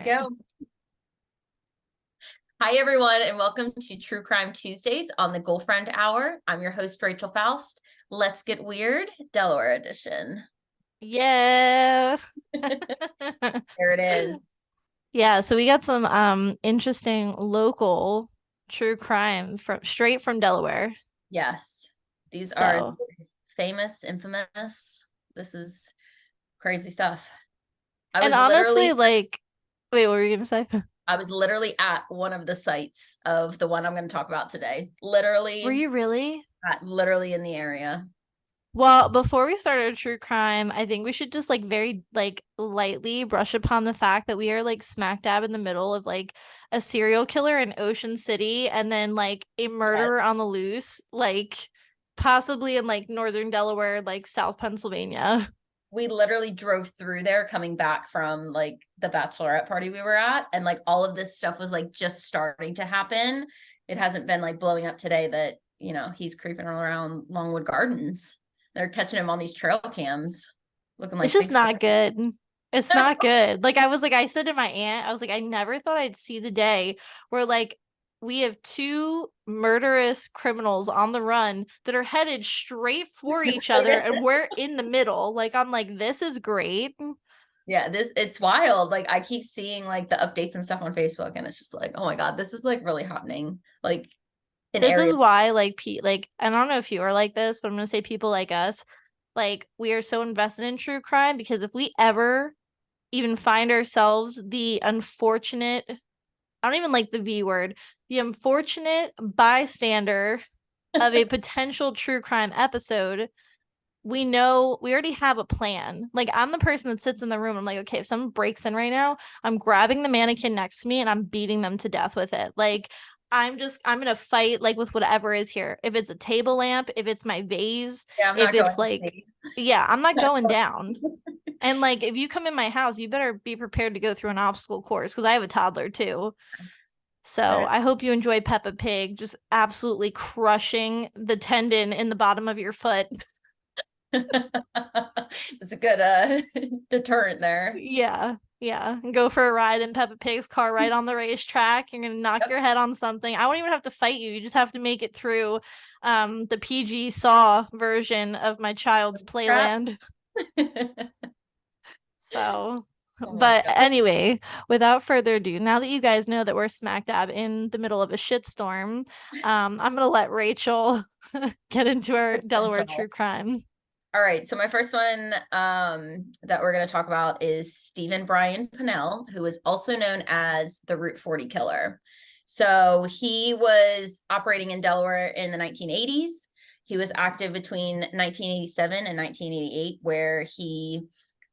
to go. Hi, everyone, and welcome to True Crime Tuesdays on the Ghoulfriend Hour. I'm your host, Rachel Faust. Let's get weird, Delaware edition. Yeah. There it is. Yeah, so we got some interesting local true crime from straight from Delaware. Yes, these are So, famous, infamous. This is crazy stuff. I and was honestly, literally, like, wait, what were you gonna say? I was literally at one of the sites of the one I'm going to talk about today. Were you really? Literally in the area. Well, before we started true crime, I think we should just like very like lightly brush upon the fact that we are like smack dab in the middle of like a serial killer in Ocean City and then like a Yes. murderer on the loose, like possibly in like northern Delaware, like South Pennsylvania. We literally drove through there coming back from like the bachelorette party we were at, and like all of this stuff was like just starting to happen. It hasn't been like blowing up today that he's creeping around Longwood Gardens. They're catching him on these trail cams looking It's like just Bigfoot. not good. It's not good. Like I said to my aunt, I was like, I never thought I'd see the day where like we have two murderous criminals on the run that are headed straight for each other and we're in the middle. Like I'm like, this is great. Yeah, it's wild. Like I keep seeing like the updates and stuff on Facebook, and it's just like, oh my God, this is like really happening. Like in This is areas. why like I don't know if you are like this, but I'm gonna say people like us, like we are so invested in true crime because if we ever even find ourselves the unfortunate, I don't even like the V word, the unfortunate bystander of a potential true crime episode, we know we already have a plan. Like I'm the person that sits in the room. I'm like, okay, if someone breaks in right now, I'm grabbing the mannequin next to me and I'm beating them to death with it. Like I'm gonna fight like with whatever is here. If it's a table lamp, if it's my vase, Yeah, I'm if not going it's to like, see. yeah, I'm not going down. And like if you come in my house, you better be prepared to go through an obstacle course because I have a toddler too. So I hope you enjoy Peppa Pig just absolutely crushing the tendon in the bottom of your foot. That's a good deterrent there. Yeah, yeah. And go for a ride in Peppa Pig's car right on the racetrack. You're gonna knock Yep. your head on something. I won't even have to fight you. You just have to make it through the PG Saw version of my child's Crap. playland. So, Oh my but God. anyway, without further ado, now that you guys know that we're smack dab in the middle of a shitstorm, I'm gonna let Rachel get into our Delaware true Potential. crime. All right. So my first one that we're going to talk about is Stephen Brian Pennell, who is also known as the Route 40 killer. So he was operating in Delaware in the 1980s. He was active between 1987 and 1988, where he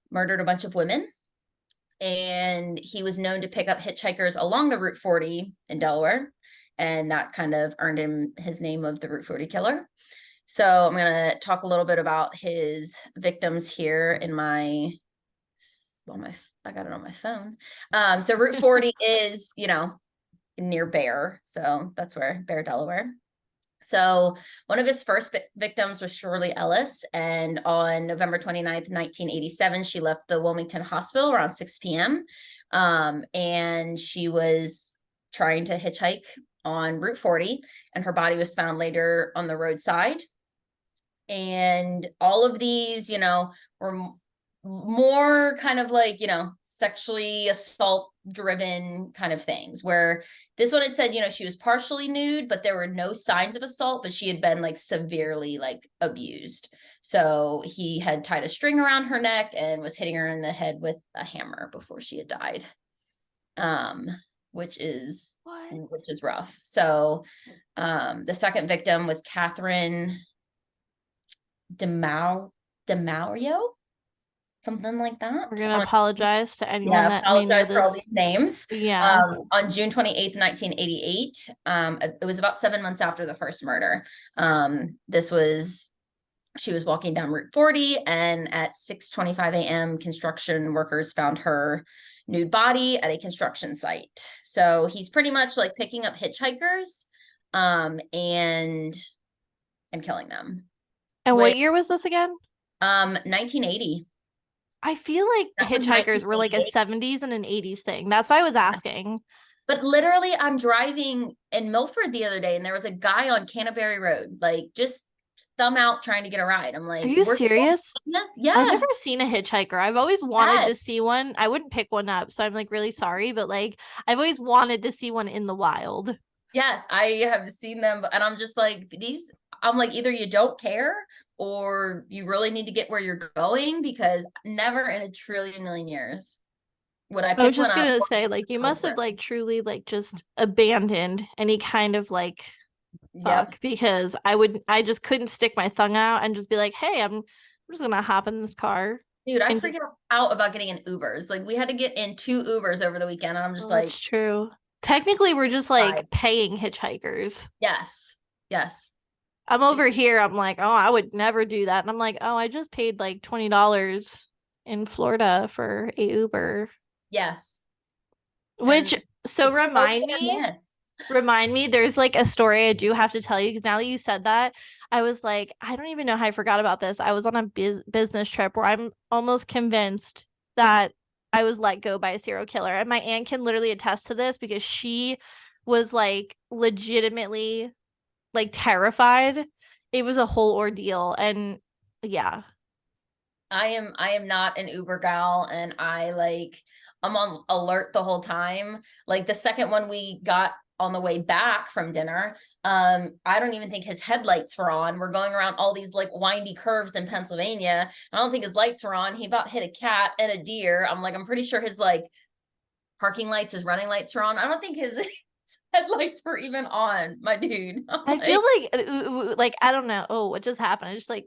murdered a bunch of women. And he was known to pick up hitchhikers along the Route 40 in Delaware. And that kind of earned him his name of the Route 40 killer. So I'm going to talk a little bit about his victims here in I got it on my phone. So Route 40 is, near Bear. So that's where Bear, Delaware. So one of his first victims was Shirley Ellis. And on November 29th, 1987, she left the Wilmington Hospital around 6 p.m. And she was trying to hitchhike on Route 40, and her body was found later on the roadside. And all of these, were more kind of like, sexually assault driven kind of things, where this one had said, she was partially nude, but there were no signs of assault, but she had been like severely like abused. So he had tied a string around her neck and was hitting her in the head with a hammer before she had died. Um, which is What? rough. So the second victim was Catherine DeMario, something like that. We're gonna apologize to anyone Yeah, that may know apologize for all this. these names. Yeah. On June 28th, 1988, it was about 7 months after the first murder. She was walking down Route 40, and at 6:25 a.m., construction workers found her nude body at a construction site. So he's pretty much like picking up hitchhikers, and killing them. And Which what year was this again? 1980. I feel like That was hitchhikers were like a 1988. 70s and an 80s thing. That's why I was asking. But literally, I'm driving in Milford the other day, and there was a guy on Canterbury Road, like just thumb out trying to get a ride. I'm Are like, you we're still serious? doing this? I've Yeah. never seen a hitchhiker. I've always wanted to Yes. see one. I wouldn't pick one up, so I'm like really sorry, but like I've always wanted to see one in the wild. Yes, I have seen them, and I'm just like, these, I'm like, either you don't care or you really need to get where you're going, because never in a trillion million years would I I was pick one just up gonna or say, like, you go must for have it. like truly like just abandoned any kind of like Yep. fuck because I just couldn't stick my tongue out and just be like, hey, I'm just gonna hop in this car Dude, I and freak just out about getting in Ubers. Like, we had to get in 2 Ubers over the weekend, and I'm just well, like, that's true. Technically, we're just like five. paying hitchhikers. Yes. Yes. I'm over here, I'm like, oh, I would never do that. And I'm like, oh, I just paid like $20 in Florida for a Uber. Yes. Which And so it's so hit and miss. remind me, there's like a story I do have to tell you because now that you said that, I was like, I don't even know how I forgot about this. I was on a business trip where I'm almost convinced that I was let go by a serial killer. And my aunt can literally attest to this because she was like legitimately like terrified. It was a whole ordeal. And yeah, I am not an Uber gal, and I'm on alert the whole time. Like the second one we got on the way back from dinner, I don't even think his headlights were on. We're going around all these like windy curves in Pennsylvania. I don't think his lights were on. He about hit a cat and a deer. I'm like, I'm pretty sure his like parking lights, his running lights were on. I don't think his headlights were even on, my dude. I'm I feel like, like I don't know. Oh, what just happened? I just like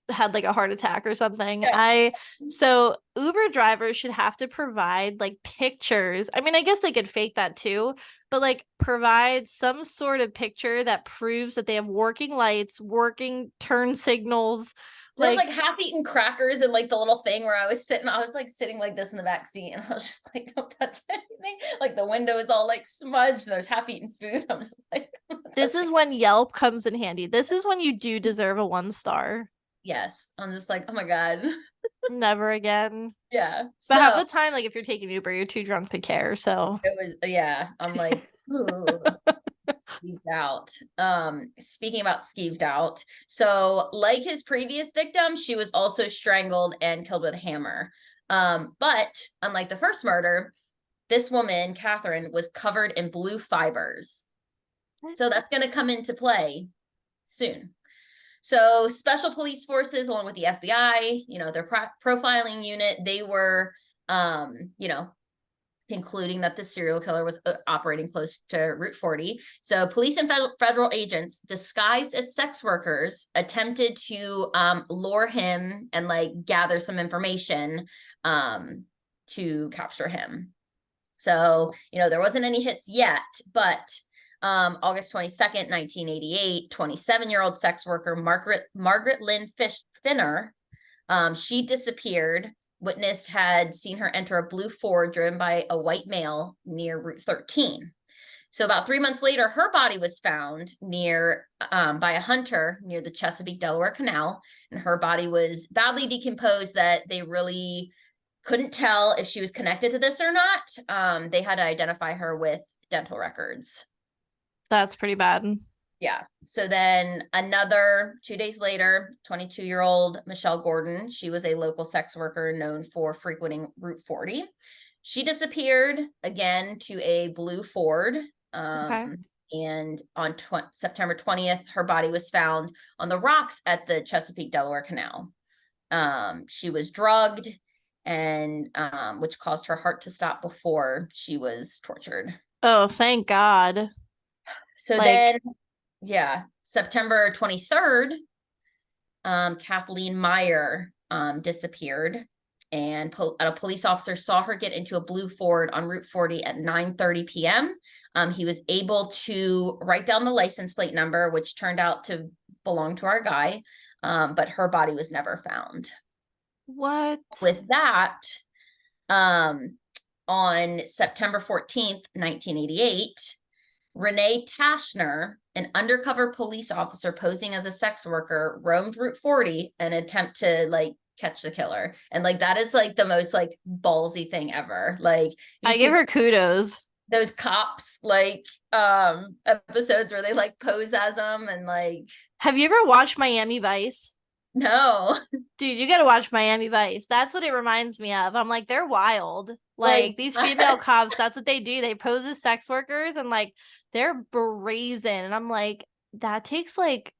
had like a heart attack or something. yeah. So Uber drivers should have to provide like pictures. I mean, I guess they could fake that too, but like provide some sort of picture that proves that they have working lights, working turn signals. There was Like like half-eaten crackers and like the little thing where I was like sitting like this in the back seat, and I was just like, don't touch anything. Like the window is all like smudged and there's half-eaten food. I'm just like, this is when Yelp comes in handy. This is when you do deserve a 1 star. yes. I'm just like, oh my God. Never again. Yeah. But half So the time, like if you're taking Uber, you're too drunk to care. So it was, yeah. I'm like, skeeved out. Speaking about skeeved out. So like his previous victim, she was also strangled and killed with a hammer. But unlike the first murder, this woman, Catherine, was covered in blue fibers. So that's going to come into play soon. So special police forces, along with the FBI, their profiling unit, they were, concluding that the serial killer was operating close to Route 40. So police and federal agents disguised as sex workers attempted to lure him and like gather some information to capture him. So, there wasn't any hits yet, but August 22nd, 1988, 27-year-old sex worker Margaret Lynn Finner, she disappeared. Witness had seen her enter a blue Ford driven by a white male near Route 13. So about 3 months later, her body was found near by a hunter near the Chesapeake, Delaware Canal, and her body was badly decomposed that they really couldn't tell if she was connected to this or not. They had to identify her with dental records. that's pretty bad. Yeah. So then another 2 days later, 22-year-old Michelle Gordon, she was a local sex worker known for frequenting Route 40. She disappeared again to a blue Ford. Okay. And on September 20th, her body was found on the rocks at the Chesapeake, Delaware Canal. She was drugged, and which caused her heart to stop before she was tortured. Oh, thank God. So Like, then, yeah, September 23rd, Kathleen Meyer disappeared, and a police officer saw her get into a blue Ford on Route 40 at 9:30 p.m. He was able to write down the license plate number, which turned out to belong to our guy, but her body was never found. what? With that, on September 14th, 1988, Renee Tashner, an undercover police officer posing as a sex worker, roamed Route 40 in an attempt to like catch the killer. And like that is like the most like ballsy thing ever. Like you I see give her kudos. those cops like episodes where they like pose as them and like Have you ever watched Miami Vice? no. Dude, you gotta watch Miami Vice. That's what it reminds me of. I'm like, they're wild. Like Like these female cops, that's what they do. They pose as sex workers and like they're brazen. And I'm like, that takes like,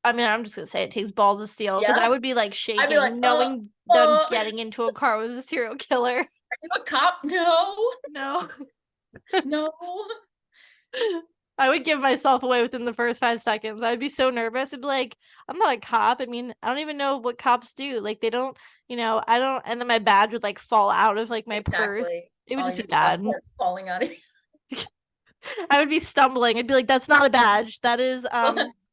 I mean, I'm just gonna say it takes balls of steel because I yeah. would be like I'd be like, shaking knowing them are getting into a car with a serial killer. you a cop? No. No. No. I would give myself away within the first 5 seconds. I'd be so nervous. I'd be like, I'm not a cop. I mean, I don't even know what cops do. Like, they don't, I don't. And then my badge would like fall out of like my purse. Exactly. It would All just be your stuff bad. starts falling out of you. I would be stumbling. I'd be like, that's not a badge. That is,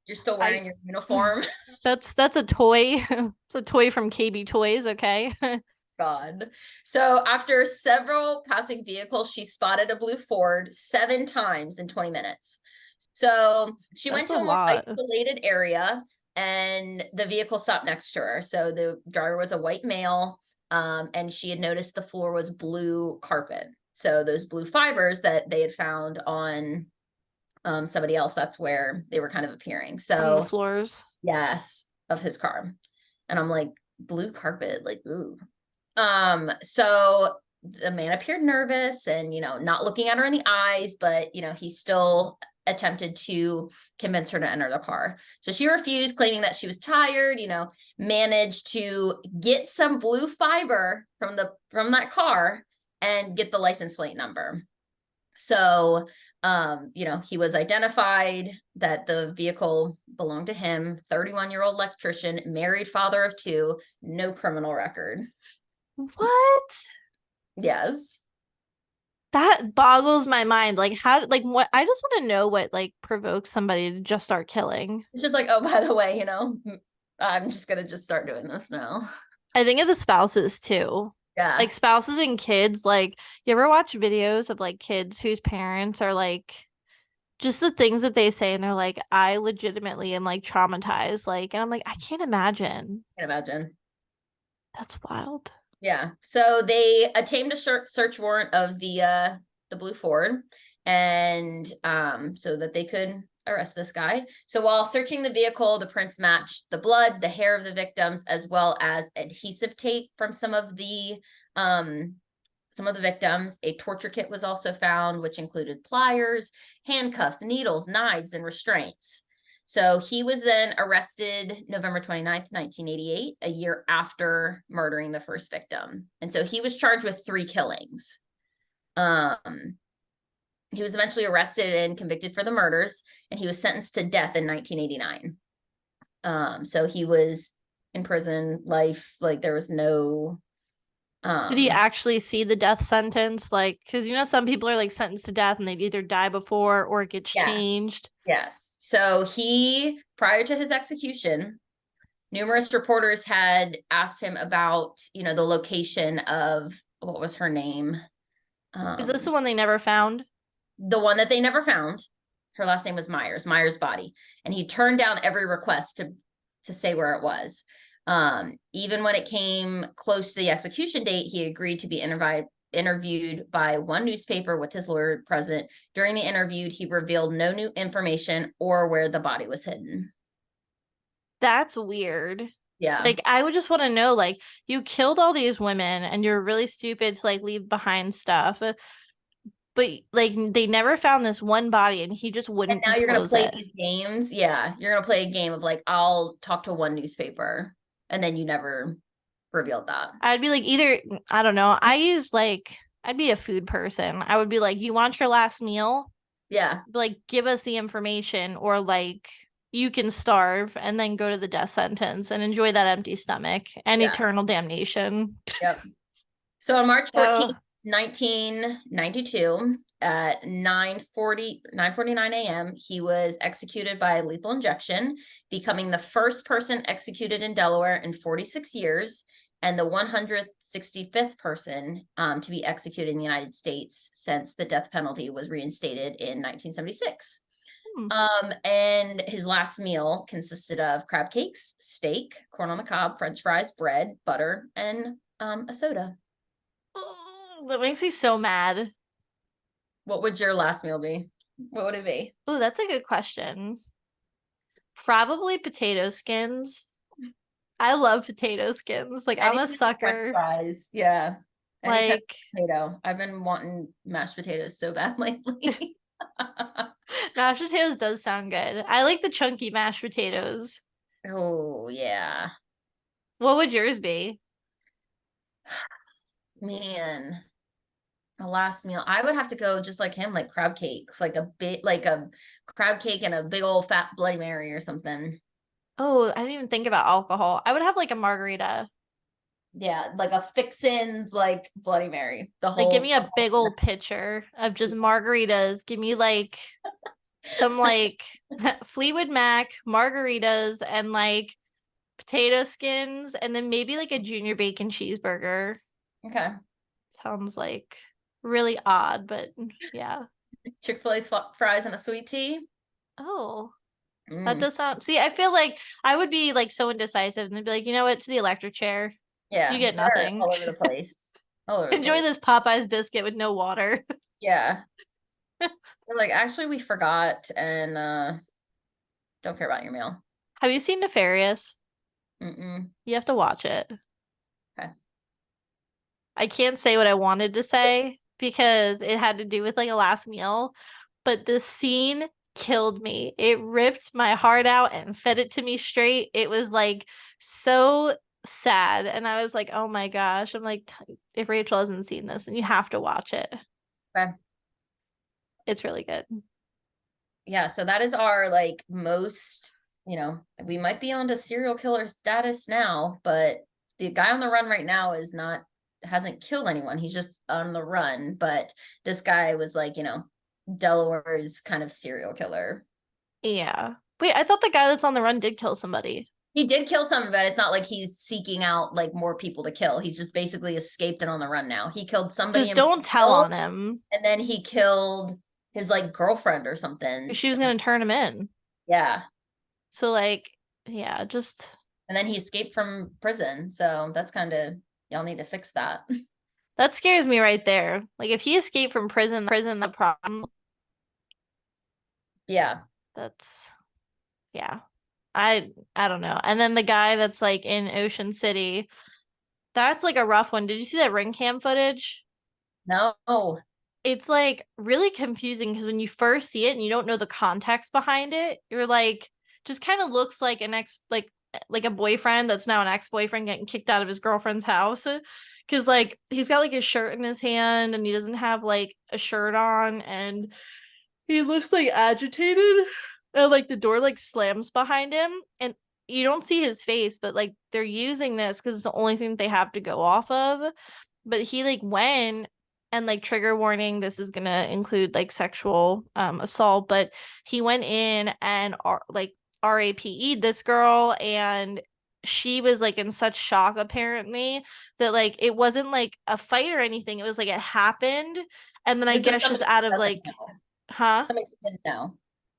You're still I, wearing your uniform. that's a toy. It's a toy from KB Toys. Okay. God. So after several passing vehicles, she spotted a blue Ford 7 times in 20 minutes. So she went That's to a a more lot. isolated area and the vehicle stopped next to her. So the driver was a white male, and she had noticed the floor was blue carpet. So those blue fibers that they had found on somebody else, that's where they were kind of appearing. On the So floors. yes, of his car. And I'm like, blue carpet, like, ooh. So the man appeared nervous and, not looking at her in the eyes, but, he still attempted to convince her to enter the car. So she refused, claiming that she was tired, managed to get some blue fiber from that car and get the license plate number. So, he was identified that the vehicle belonged to him, 31-year-old electrician, married, father of 2, no criminal record. What? Yes. That boggles my mind. Like how like what I just want to know what like provokes somebody to just start killing. It's just like, oh, by the way, I'm just gonna just start doing this now. I think of the spouses too. Yeah. Like spouses and kids, like you ever watch videos of like kids whose parents are like just the things that they say and they're like, I legitimately am like traumatized. Like, and I'm like, I can't imagine. Can't imagine. That's wild. Yeah. So they obtained a search warrant of the blue Ford, and so that they could arrest this guy. So while searching the vehicle, the prints matched the blood, the hair of the victims, as well as adhesive tape from some of the victims. A torture kit was also found, which included pliers, handcuffs, needles, knives, and restraints. So he was then arrested November 29th, 1988, a year after murdering the first victim. And so he was charged with 3 killings. He was eventually arrested and convicted for the murders, and he was sentenced to death in 1989. So he was in prison life, like there was no Did he actually see the death sentence? Like, because some people are like sentenced to death and they'd either die before or it gets changed. Yes. So prior to his execution, numerous reporters had asked him about, the location of, what was her name? Is this the one they never found? The one that they never found. Her last name was Myers' body. And he turned down every request to say where it was. Even when it came close to the execution date, he agreed to be interviewed by one newspaper with his lawyer present. During the interview, he revealed no new information or where the body was hidden. That's weird. Yeah. Like, I would just want to know, like, you killed all these women and you're really stupid to like leave behind stuff. But like they never found this one body and he just wouldn't. And now you're gonna play it. these games. Yeah. You're gonna play a game of like, I'll talk to one newspaper, and then you never revealed that. I'd be like, either, I don't know. I'd be a food person. I would be like, you want your last meal? Yeah. Like, give us the information, or like you can starve and then go to the death sentence and enjoy that empty stomach and eternal damnation. Yep. So on March 14th, 1992 at 9:49 a.m., he was executed by lethal injection, becoming the first person executed in Delaware in 46 years and the 165th person to be executed in the United States since the death penalty was reinstated in 1976. And his last meal consisted of crab cakes, steak, corn on the cob, French fries, bread, butter, and a soda. Oh, that makes me so mad. What would your last meal be? What would it be? Oh, that's a good question. Probably potato skins. I love potato skins. Like, I'm a Anything with French sucker. fries. Yeah. Any type Like, of potato. I've been wanting mashed potatoes so bad lately. mashed potatoes does sound good. I like the chunky mashed potatoes. Oh, yeah. What would yours be? Man, a last meal. I would have to go just like him, like crab cakes, like a crab cake and a big old fat Bloody Mary or something. Oh, I didn't even think about alcohol. I would have like a margarita. Yeah, like a fixins, like Bloody Mary. The Like, give whole. me a big old pitcher of just margaritas. Give me like some like Fleetwood Mac margaritas and like potato skins, and then maybe like a junior bacon cheeseburger. Okay. Sounds like really odd, but yeah. Chick-fil-A fries and a sweet tea. Oh, that Mm, does sound. See, I feel like I would be like so indecisive, and they'd be like, you know what? It's the electric chair. You yeah, get they're nothing. all over the place. All over the Enjoy place. this Popeyes biscuit with no water. Yeah. They're like, actually, we forgot and don't care about your meal. Have you seen Nefarious? Mm-mm. You have to watch it. Okay. I can't say what I wanted to say because it had to do with like a last meal, but the scene killed me. It ripped my heart out and fed it to me straight. It was like so sad. And I was like, oh my gosh. I'm like, if Rachel hasn't seen this, then you have to watch it. Okay. It's really good. Yeah, so that is our like most, we might be on to serial killer status now, but the guy on the run right now hasn't killed anyone. He's just on the run. But this guy was like, Delaware's kind of serial killer. Yeah. Wait, I thought the guy that's on the run did kill somebody. He did kill some of it. It's not like he's seeking out like more people to kill. He's just basically escaped and on the run now. He killed somebody Just in don't tell Brazil, on him. and then he killed his like girlfriend or something. She was gonna turn him in. Yeah. So like, yeah, just And then he escaped from prison. So that's kind of, y'all need to fix that. that scares me right there. Like if he escaped from prison, the problem. Yeah. That's yeah. I don't know. And then the guy that's like in Ocean City, that's like a rough one. Did you see that ring cam footage? No. It's like really confusing because when you first see it and you don't know the context behind it, you're like, just kind of looks like an ex like a boyfriend that's now an ex-boyfriend getting kicked out of his girlfriend's house. Cause like he's got like his shirt in his hand and he doesn't have like a shirt on and he looks like agitated. And like the door like slams behind him and you don't see his face, but like they're using this because it's the only thing that they have to go off of. But he like went and like trigger warning, this is gonna include like sexual assault, but he went in and like RAPE'd this girl and she was like in such shock apparently that like it wasn't like a fight or anything. It was like it happened and then I This is guess just something out she of doesn't like, know. huh? Something she didn't know.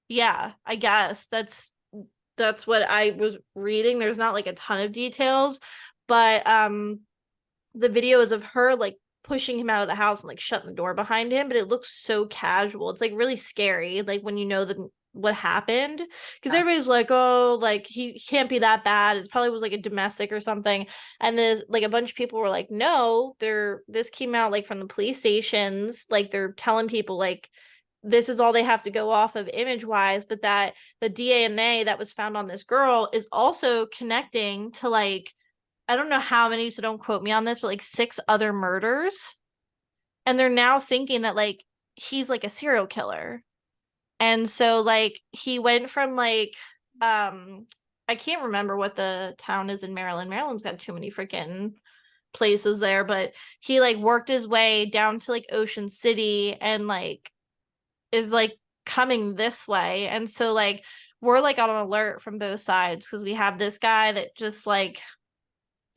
Yeah, I guess that's what I was reading. There's not like a ton of details, but the video is of her like pushing him out of the house and like shutting the door behind him, but it looks so casual. It's like really scary, like when you know what happened. Because Yeah. everybody's like, oh, like he can't be that bad. It probably was like a domestic or something. And then like a bunch of people were like, no, this came out like from the police stations, like they're telling people like this is all they have to go off of image wise, but that the DNA that was found on this girl is also connecting to like I don't know how many, so don't quote me on this, but like 6 other murders. And they're now thinking that like he's like a serial killer. And so like he went from like I can't remember what the town is in Maryland. Maryland's got too many freaking places there, but he like worked his way down to like Ocean City and like is like coming this way. And so like we're like on alert from both sides because we have this guy that just like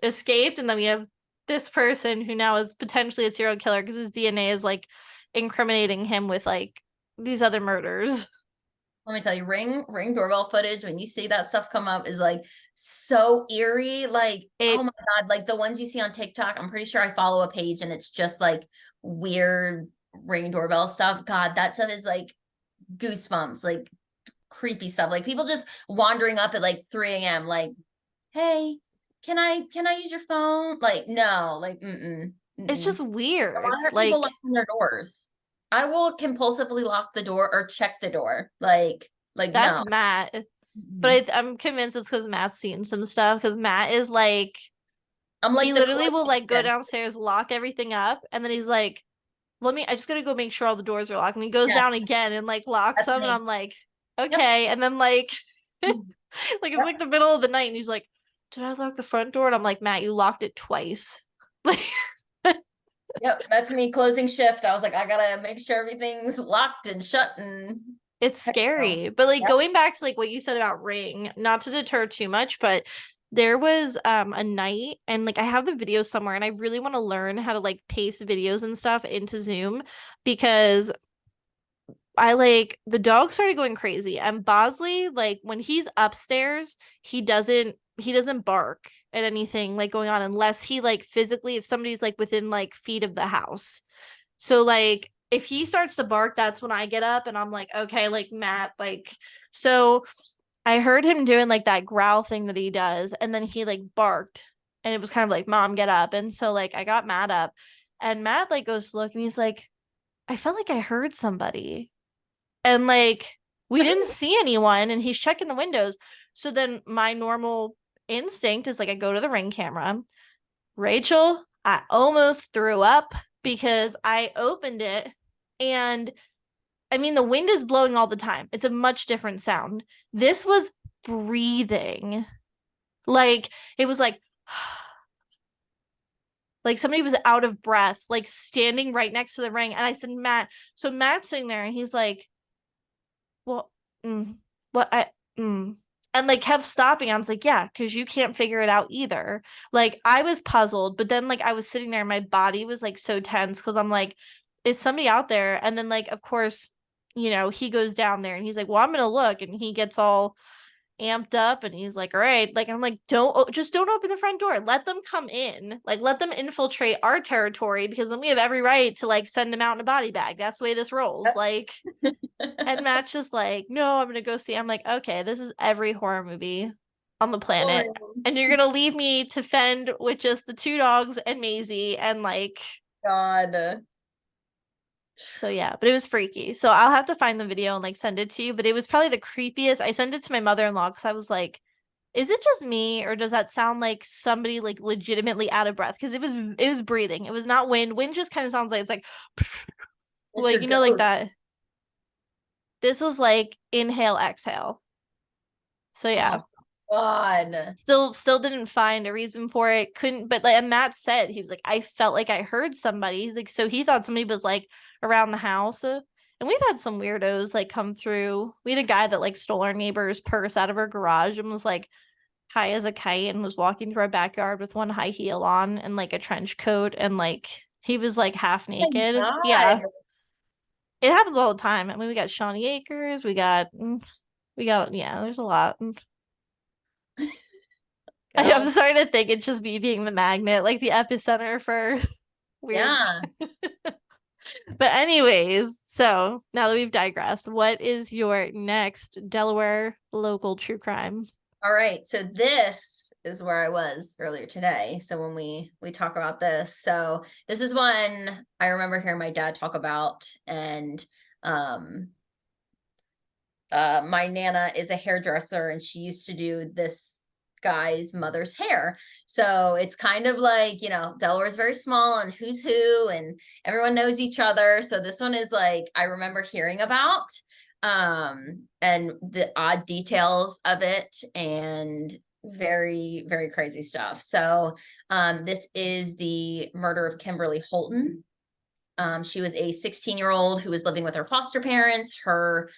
escaped and then we have this person who now is potentially a serial killer because his DNA is like incriminating him with like these other murders. Let me tell you, ring doorbell footage, when you see that stuff come up, is like so eerie. Like, oh It my God, like the ones you see on TikTok. I'm pretty sure I follow a page and it's just like weird ring doorbell stuff. God, that stuff is like goosebumps, like creepy stuff. Like people just wandering up at like 3 a.m. like, hey, can I use your phone? Like, no, like, it's mm-mm. just weird. Why aren't people Like locking their doors? I will compulsively lock the door or check the door. Like that's no. Matt. But Mm-mm. I'm convinced it's because Matt's seen some stuff. Because Matt is like, I'm he like the literally will like go coordination. downstairs, lock everything up, and then he's like, I just gotta go make sure all the doors are locked. And he goes down Yes, again and like locks that's them, and me. I'm like, Yep. okay. And then like, Mhm. like it's Yep. like the middle of the night, and he's like, did I lock the front door? And I'm like, Matt, you locked it twice. Like, Yep. That's me closing shift. I was like, I gotta make sure everything's locked and shut and it's heck no. scary. But like Yep. going back to like what you said about Ring, not to deter too much, but there was a night, and like I have the video somewhere, and I really want to learn how to like paste videos and stuff into Zoom, because I like the dog started going crazy, and Bosley, like when he's upstairs, he doesn't bark at anything like going on unless he like physically, if somebody's like within like feet of the house. So like if he starts to bark, that's when I get up and I'm like, okay, like Matt, like, so I heard him doing like that growl thing that he does, and then he like barked, and it was kind of like, Mom, get up. And so like I got Matt up, and Matt like goes to look, and he's like, I felt like I heard somebody. And like we didn't see anyone, and he's checking the windows. So then my normal instinct is like I go to the Ring camera. Rachel, I almost threw up because I opened it, and I mean the wind is blowing all the time. It's a much different sound. This was breathing. Like it was like somebody was out of breath, like standing right next to the ring. And I said, Matt. So Matt's sitting there and he's like, well, what and like kept stopping. I was like, yeah, because you can't figure it out either. Like I was puzzled, but then like I was sitting there and my body was like so tense because I'm like, is somebody out there? And then like of course, he goes down there and he's like, well, I'm gonna look, and he gets all amped up and he's like, all right, like I'm like, don't open the front door, let them come in, like let them infiltrate our territory, because then we have every right to like send them out in a body bag. That's the way this rolls. Like, and Matt's just like, no, I'm gonna go see. I'm like, okay, this is every horror movie on the planet. Oh And you're gonna leave me to fend with just the two dogs and Maisie, and like, God. so yeah, but it was freaky. So I'll have to find the video and like send it to you. But it was probably the creepiest. I sent it to my mother-in-law because I was like, is it just me, or does that sound like somebody like legitimately out of breath? Because it was breathing. It was not wind. Wind just kind of sounds like it's like It's like your like ghost. that. This was like inhale, exhale. So yeah, Oh God. still didn't find a reason for it. Couldn't, but like, and Matt said he was like, I felt like I heard somebody. He's like, so he thought somebody was like around the house. And we've had some weirdos like come through. We had a guy that like stole our neighbor's purse out of her garage and was like high as a kite and was walking through our backyard with one high heel on and like a trench coat, and like he was like half Oh naked. my Yeah, God. it happens all the time. I mean, we got Shawnee Acres, we got yeah, there's a lot. I'm Girl. starting to think it's just me being the magnet, like the epicenter for weird. Yeah. But anyways, so now that we've digressed, what is your next Delaware local true crime? All right. So this is where I was earlier today. So when we talk about this, so this is one I remember hearing my dad talk about, and um my nana is a hairdresser, and she used to do this guy's mother's hair. So it's kind of like, Delaware is very small and who's who, and everyone knows each other. So this one is like, I remember hearing about and the odd details of it, and very, very crazy stuff. So this is the murder of Kimberly Holton. She was a 16-year-old who was living with her foster parents. Her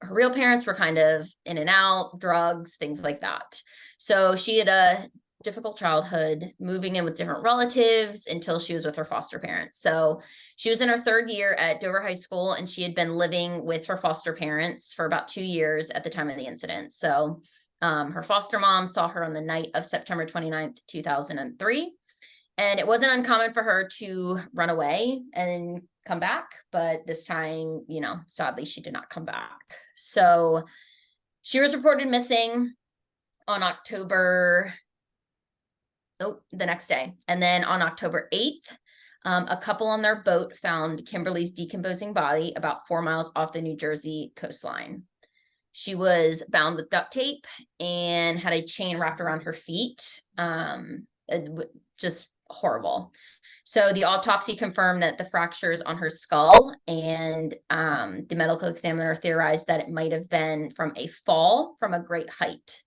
real parents were kind of in and out, drugs, things like that. So she had difficult childhood, moving in with different relatives until she was with her foster parents. So she was in her 3rd year at Dover High School, and she had been living with her foster parents for about 2 years at the time of the incident. So her foster mom saw her on the night of September 29th, 2003. And it wasn't uncommon for her to run away and come back. But this time, sadly, she did not come back. So she was reported missing on the next day. And then on October 8th, a couple on their boat found Kimberly's decomposing body about 4 miles off the New Jersey coastline. She was bound with duct tape and had a chain wrapped around her feet. Just horrible. So the autopsy confirmed that the fractures on her skull, and the medical examiner theorized that it might have been from a fall from a great height.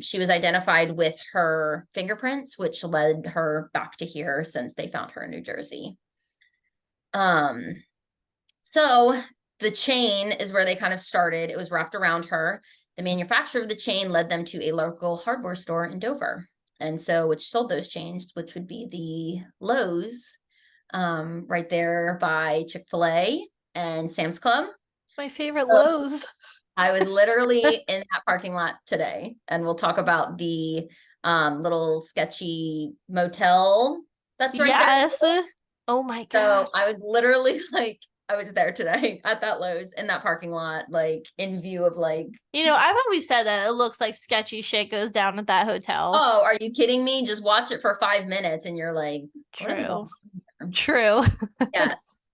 She was identified with her fingerprints, which led her back to here since they found her in New Jersey. So the chain is where they kind of started. It was wrapped around her. The manufacturer of the chain led them to a local hardware store in Dover. And so, which sold those chains, which would be the Lowe's, right there by Chick-fil-A and Sam's Club. My favorite Lowe's. I was literally in that parking lot today, and we'll talk about the little sketchy motel that's right there. Oh my gosh. So I was literally I was there today at that Lowe's in that parking lot, in view of I've always said that it looks like sketchy shit goes down at that hotel. Oh, are you kidding me? Just watch it for 5 minutes and you're like, true. Yes.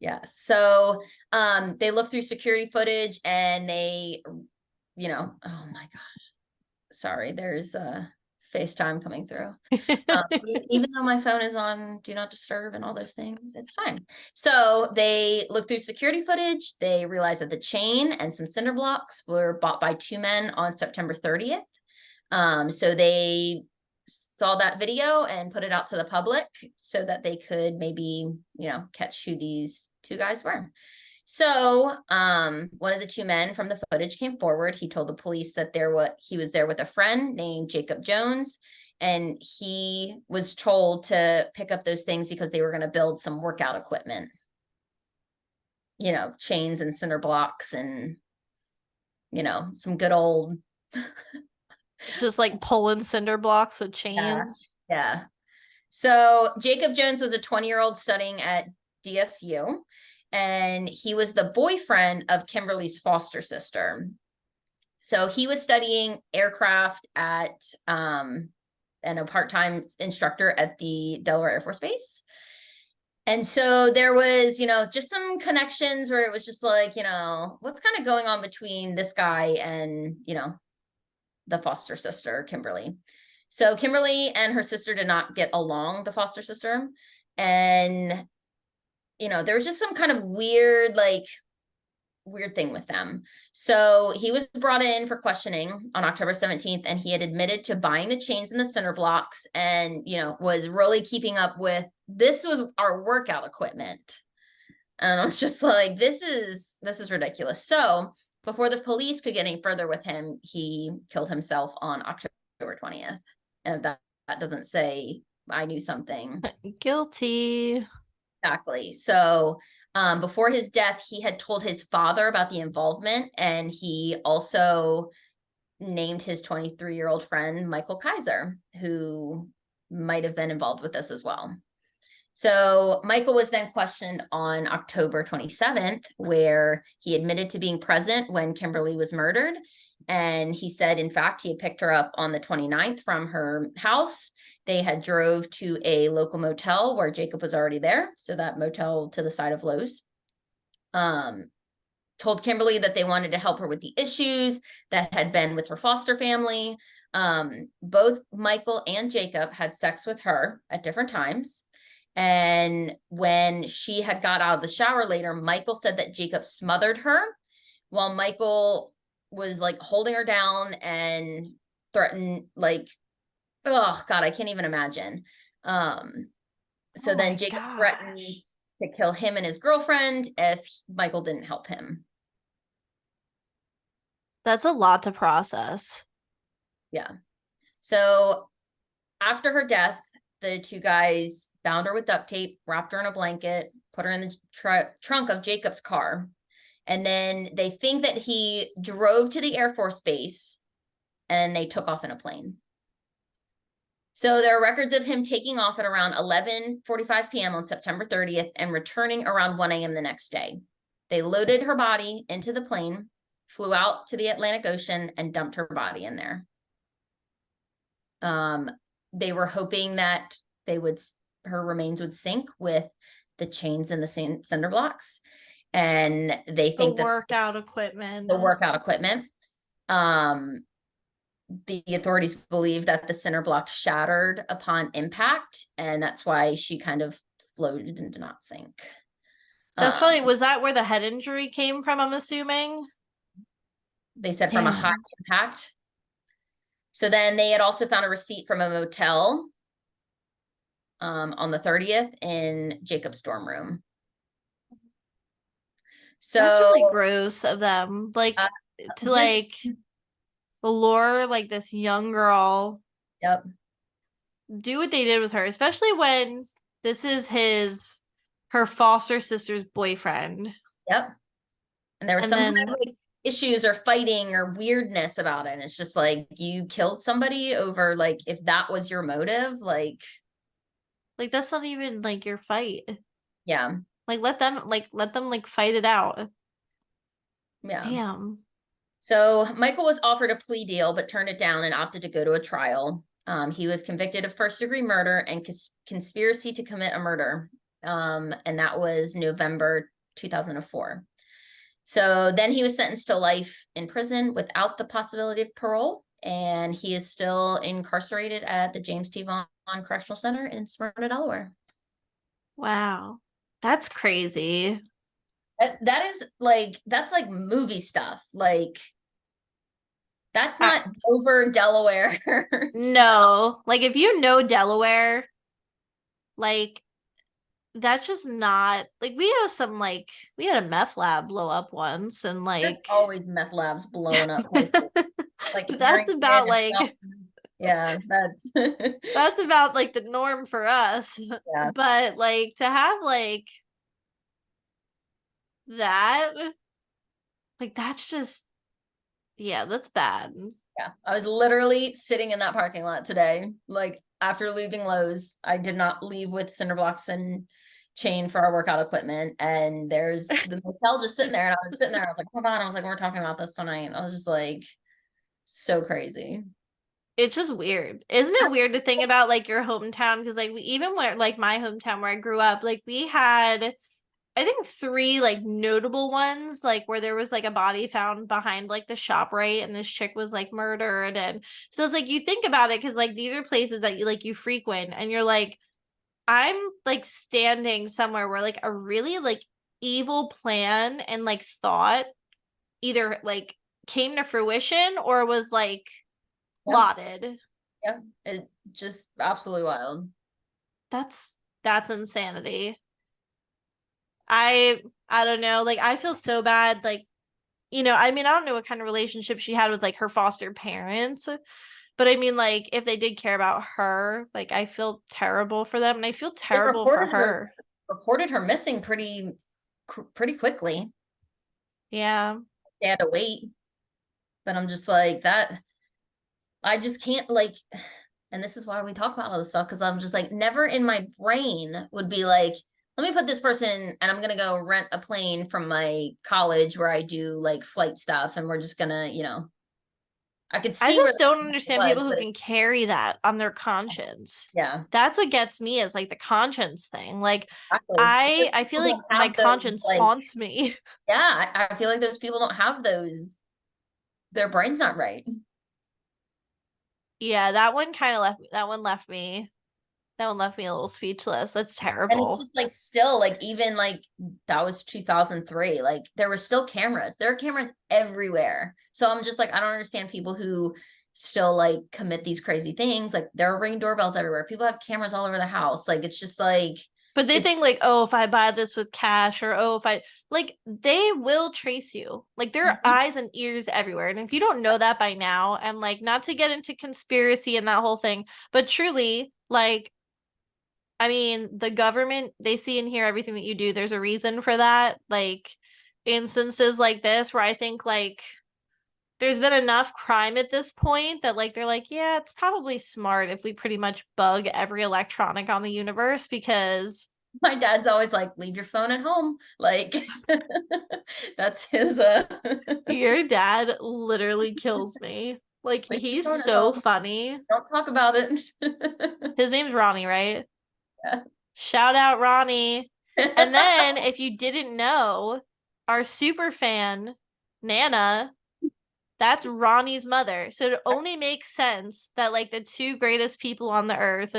Yes. So they looked through security footage, and they, oh my gosh. Sorry, there's FaceTime coming through. Even though my phone is on do not disturb and all those things, it's fine. So they looked through security footage. They realized that the chain and some cinder blocks were bought by 2 men on September 30th. So they saw that video and put it out to the public so that they could maybe, catch who these 2 guys were. So one of the 2 men from the footage came forward. He told the police that he was there with a friend named Jacob Jones, and he was told to pick up those things because they were going to build some workout equipment, chains and cinder blocks and, some good old just pulling cinder blocks with chains. Yeah. So Jacob Jones was a 20-year-old studying at DSU, and he was the boyfriend of Kimberly's foster sister. So he was studying aircraft and a part-time instructor at the Delaware Air Force Base. And so there was, just some connections where it was just what's kind of going on between this guy and, the foster sister, Kimberly. So Kimberly and her sister did not get along, the foster sister. And, there was just some kind of weird thing with them. So he was brought in for questioning on October 17th, and he had admitted to buying the chains and the cinder blocks and, was really keeping up with, this was our workout equipment. And I was just like, this is ridiculous. So before the police could get any further with him, he killed himself on October 20th. And if that doesn't say I knew something. Guilty. Exactly. So before his death, he had told his father about the involvement, and he also named his 23-year-old friend Michael Kaiser, who might have been involved with this as well. So Michael was then questioned on October 27th, where he admitted to being present when Kimberly was murdered. And he said, in fact, he had picked her up on the 29th from her house. They had drove to a local motel where Jacob was already there. So that motel to the side of Lowe's. Told Kimberly that they wanted to help her with the issues that had been with her foster family. Both Michael and Jacob had sex with her at different times. And when she had got out of the shower later, Michael said that Jacob smothered her while Michael was holding her down and threatened, oh God, I can't even imagine. So then Jacob threatened to kill him and his girlfriend if Michael didn't help him. That's a lot to process. Yeah. So after her death, the two guys bound her with duct tape, wrapped her in a blanket, put her in the trunk of Jacob's car. And then they think that he drove to the Air Force Base and they took off in a plane. So there are records of him taking off at around 11:45 p.m. on September 30th and returning around 1 a.m. the next day. They loaded her body into the plane, flew out to the Atlantic Ocean, and dumped her body in there. They were hoping that her remains would sink with the chains and the cinder blocks. And they think the workout equipment. The authorities believe that the cinder block shattered upon impact, and that's why she kind of floated and did not sink. That's probably, was that where the head injury came from, I'm assuming? They said from a high impact. So then they had also found a receipt from a motel on the 30th in Jacob's dorm room. So that's really gross of them, like to like lure like this young girl. Yep. Do what they did with her, especially when this is her foster sister's boyfriend. Yep. And there was some kind of like issues or fighting or weirdness about it. And it's just like, you killed somebody over, like, if that was your motive, like that's not even like your fight. Yeah. Like let them fight it out. Yeah. Damn. So Michael was offered a plea deal, but turned it down and opted to go to a trial. He was convicted of first-degree murder and conspiracy to commit a murder. And that was November 2004. So then he was sentenced to life in prison without the possibility of parole. And he is still incarcerated at the James T. Vaughn Correctional Center in Smyrna, Delaware. Wow. That's crazy. That's like movie stuff. Like, that's not Dover, Delaware. No, like if you know Delaware, like that's just not like, we had a meth lab blow up once, and like there's always meth labs blowing up. Like that's about like yeah, that's that's about like the norm for us. Yeah. But like to have like that, like that's just, yeah, that's bad. Yeah, I was literally sitting in that parking lot today. Like after leaving Lowe's, I did not leave with cinder blocks and chain for our workout equipment. And there's the motel just sitting there, and I was sitting there. I was like, hold on. I was like, we're talking about this tonight. I was just like, so crazy. It's just weird. Isn't it weird to think about like your hometown? Because like we even where like my hometown where I grew up, like we had, I think 3 like notable ones, like where there was like a body found behind like the ShopRite, and this chick was like murdered. And so it's like, you think about it, because like these are places that you frequent, and you're like, I'm like standing somewhere where like a really like evil plan and like thought either like came to fruition or was like plotted. Yeah, it just absolutely wild. That's insanity. I don't know, like I feel so bad, like, I mean, I don't know what kind of relationship she had with like her foster parents, but I mean, like if they did care about her, like I feel terrible for them, and I feel terrible for her. Reported her missing pretty quickly. Yeah, they had to wait, but I'm just like, that I just can't, like, and this is why we talk about all this stuff, because I'm just like, never in my brain would be like, let me put this person, and I'm gonna go rent a plane from my college where I do like flight stuff, and we're just gonna, I could see. I just don't understand people who can carry that on their conscience. Yeah, that's what gets me, is like the conscience thing. Like exactly. I feel like my conscience haunts me. Yeah, I feel like those people don't have those. Their brain's not right. Yeah, that one left me a little speechless. That's terrible. And it's just like, still, like, even like that was 2003, like there were still cameras. There are cameras everywhere. So I'm just like, I don't understand people who still like commit these crazy things. Like there are Ring doorbells everywhere. People have cameras all over the house. Like, it's just like, But they It's think like, oh, if I buy this with cash, or oh, if I like, they will trace you. Like there are Mhm. eyes and ears everywhere. And if you don't know that by now, and like not to get into conspiracy and that whole thing, but truly, like, I mean, the government, they see and hear everything that you do. There's a reason for that. Like instances like this where I think like there's been enough crime at this point that like they're like, yeah, it's probably smart if we pretty much bug every electronic on the universe, because my dad's always like, leave your phone at home. Like that's his your dad literally kills me. Like leave your he's phone at so home. funny. Don't talk about it. His name's Ronnie, right? Yeah. Shout out Ronnie. And then if you didn't know, our super fan Nana, that's Ronnie's mother. So it only makes sense that like the two greatest people on the earth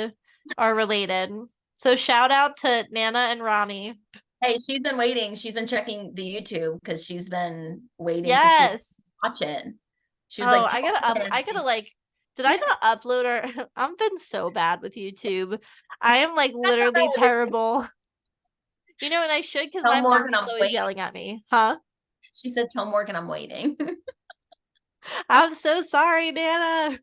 are related. So shout out to Nana and Ronnie. Hey, she's been waiting. She's been checking the YouTube because she's been waiting to see Yes. watch it. She was Oh, like, tell I me gotta like, did I not upload or I've been so bad with YouTube. I am like literally terrible. You know, and I should because tell my mom Morgan is I'm always waiting. yelling at me. Huh? She said, tell Morgan I'm waiting. I'm so sorry, Nana.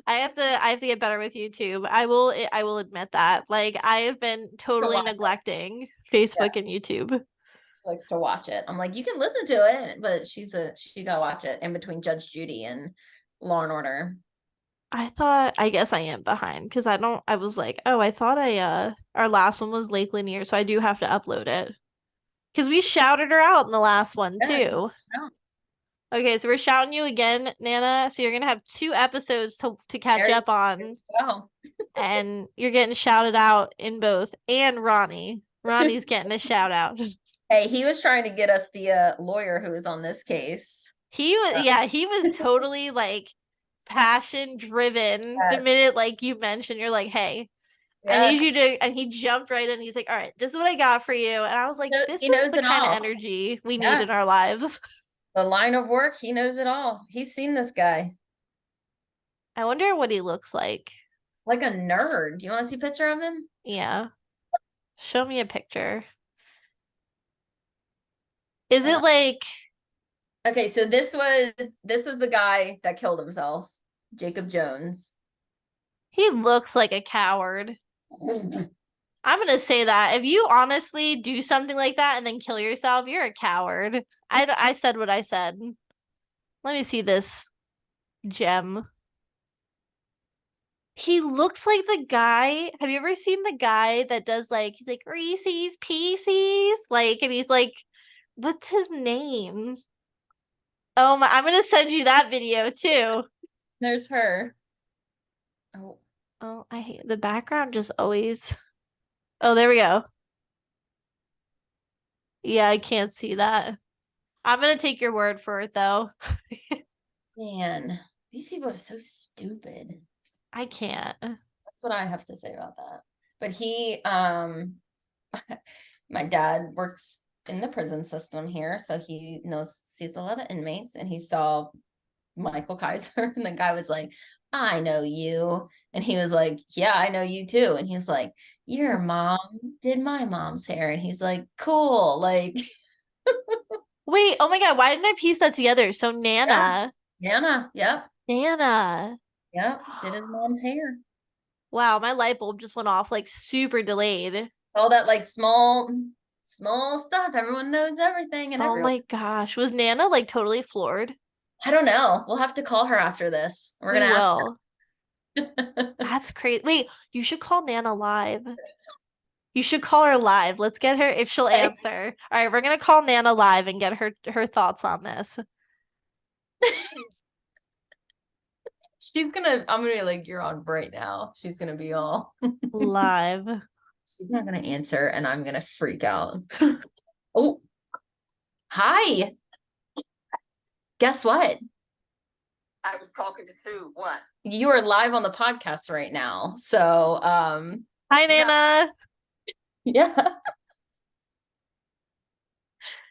I have to get better with YouTube. I will admit that. Like I have been To totally watch it. neglecting Yeah, Facebook and YouTube. she likes to watch it. I'm like, you can listen to it, but she gotta watch it in between Judge Judy and Law and Order. I guess I am behind because I was like, oh, I thought our last one was Lake Lanier, so I do have to upload it. Because we shouted her out in the last one Yeah, too. Okay, so we're shouting you again, Nana. So you're gonna have 2 episodes to catch there you up on, go. and you're getting shouted out in both. And Ronnie. Ronnie's getting a shout out. Hey, he was trying to get us the lawyer who was on this case. He was totally like passion driven the Yes, minute like you mentioned you're like, hey, I yes. need you to, and he jumped right in. He's like, all right, this is what I got for you. And I was like, So this he is knows the it kind of all. energy we need in our Yes. lives. The line of work, he knows it all. He's seen this guy. I wonder what he looks like. Like a nerd. Do you want to see a picture of him? Yeah. Show me a picture. Is Uh, it like okay, so this was the guy that killed himself, Jacob Jones. he looks like a coward? I'm gonna say that. If you honestly do something like that and then kill yourself, you're a coward. I said what I said. Let me see this gem. He looks like the guy. Have you ever seen the guy that does like he's like Reese's Pieces? Like, and he's like, what's his name? Oh my, I'm gonna send you that video too. There's her. Oh, Oh, I hate the background just always. Oh, there we go. Yeah, I can't see that. I'm gonna take your word for it though. man. These people are so stupid. I can't. That's what I have to say about that. But he, my dad works in the prison system here, so he sees a lot of inmates, and he saw Michael Kaiser, and the guy was like, I know you. And he was like, yeah, I know you too. And he was like, your mom did my mom's hair. And he's like, cool. Like, Wait, oh my God, why didn't I piece that together? So yeah, Nana, Nana, yep, Nana. yep, did his mom's hair. Wow, my light bulb just went off like super delayed. All that like small stuff. Everyone knows everything and Oh everyone. my gosh. Was Nana like totally floored? I don't know. We'll have to call her after this. We're We gonna ask will. her. That's crazy. Wait, you should call Nana live. You should call her live. Let's get her if she'll answer. All right, we're gonna call Nana live and get her thoughts on this. I'm gonna be like, you're on right now. She's gonna be all Live. she's not gonna answer and I'm gonna freak out. Oh, hi. Guess what? I was talking to Sue. What? You are live on the podcast right now. So Hi, Yeah. Nana. yeah.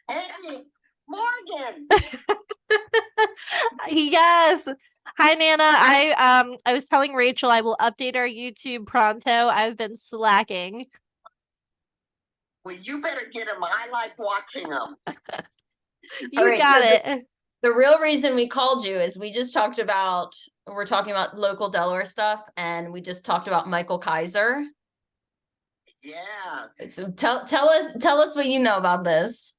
Hey, Morgan. Yes. Hi, Nana. I was telling Rachel I will update our YouTube pronto. I've been slacking. Well, you better get them. I like watching them. You right, got so it. The real reason we called you is we just talked about, we're talking about local Delaware stuff, and we just talked about Michael Kaiser. Yes. So tell us what you know about this.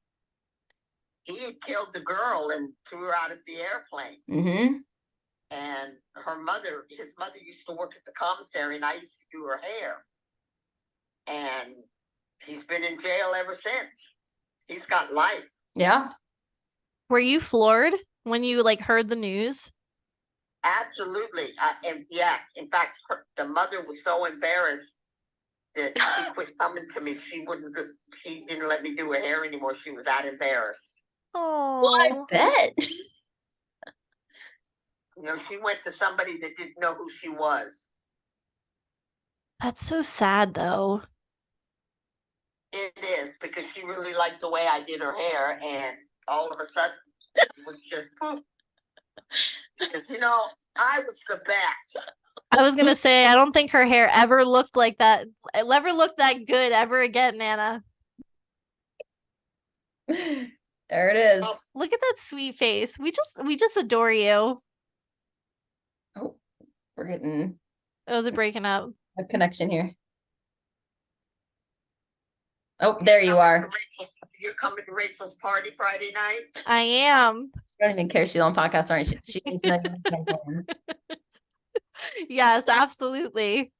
He had killed the girl and threw her out of the airplane. Mm-hmm. And his mother used to work at the commissary, and I used to do her hair. And he's been in jail ever since. He's got life. Yeah. Were you floored when you like heard the news? Absolutely. And yes, in fact, the mother was so embarrassed that she quit coming to me. She didn't let me do her hair anymore. She was that embarrassed. Well, I Oh, bet. You know, she went to somebody that didn't know who she was. that's so sad though. It is, because she really liked the way I did her hair, and all of a sudden it was just poof. Because, you know, I was the best. I was gonna say, I don't think her hair ever looked like that. It never looked that good ever again, Nana. There it is. Oh, Look at that sweet face. We just adore you. Oh, we're getting It was a breaking up. a connection here. Oh, there you are. You're coming to Rachel's party Friday night? I am. I don't even care. She's on podcast, aren't she? She needs to know you're gonna Yes, absolutely.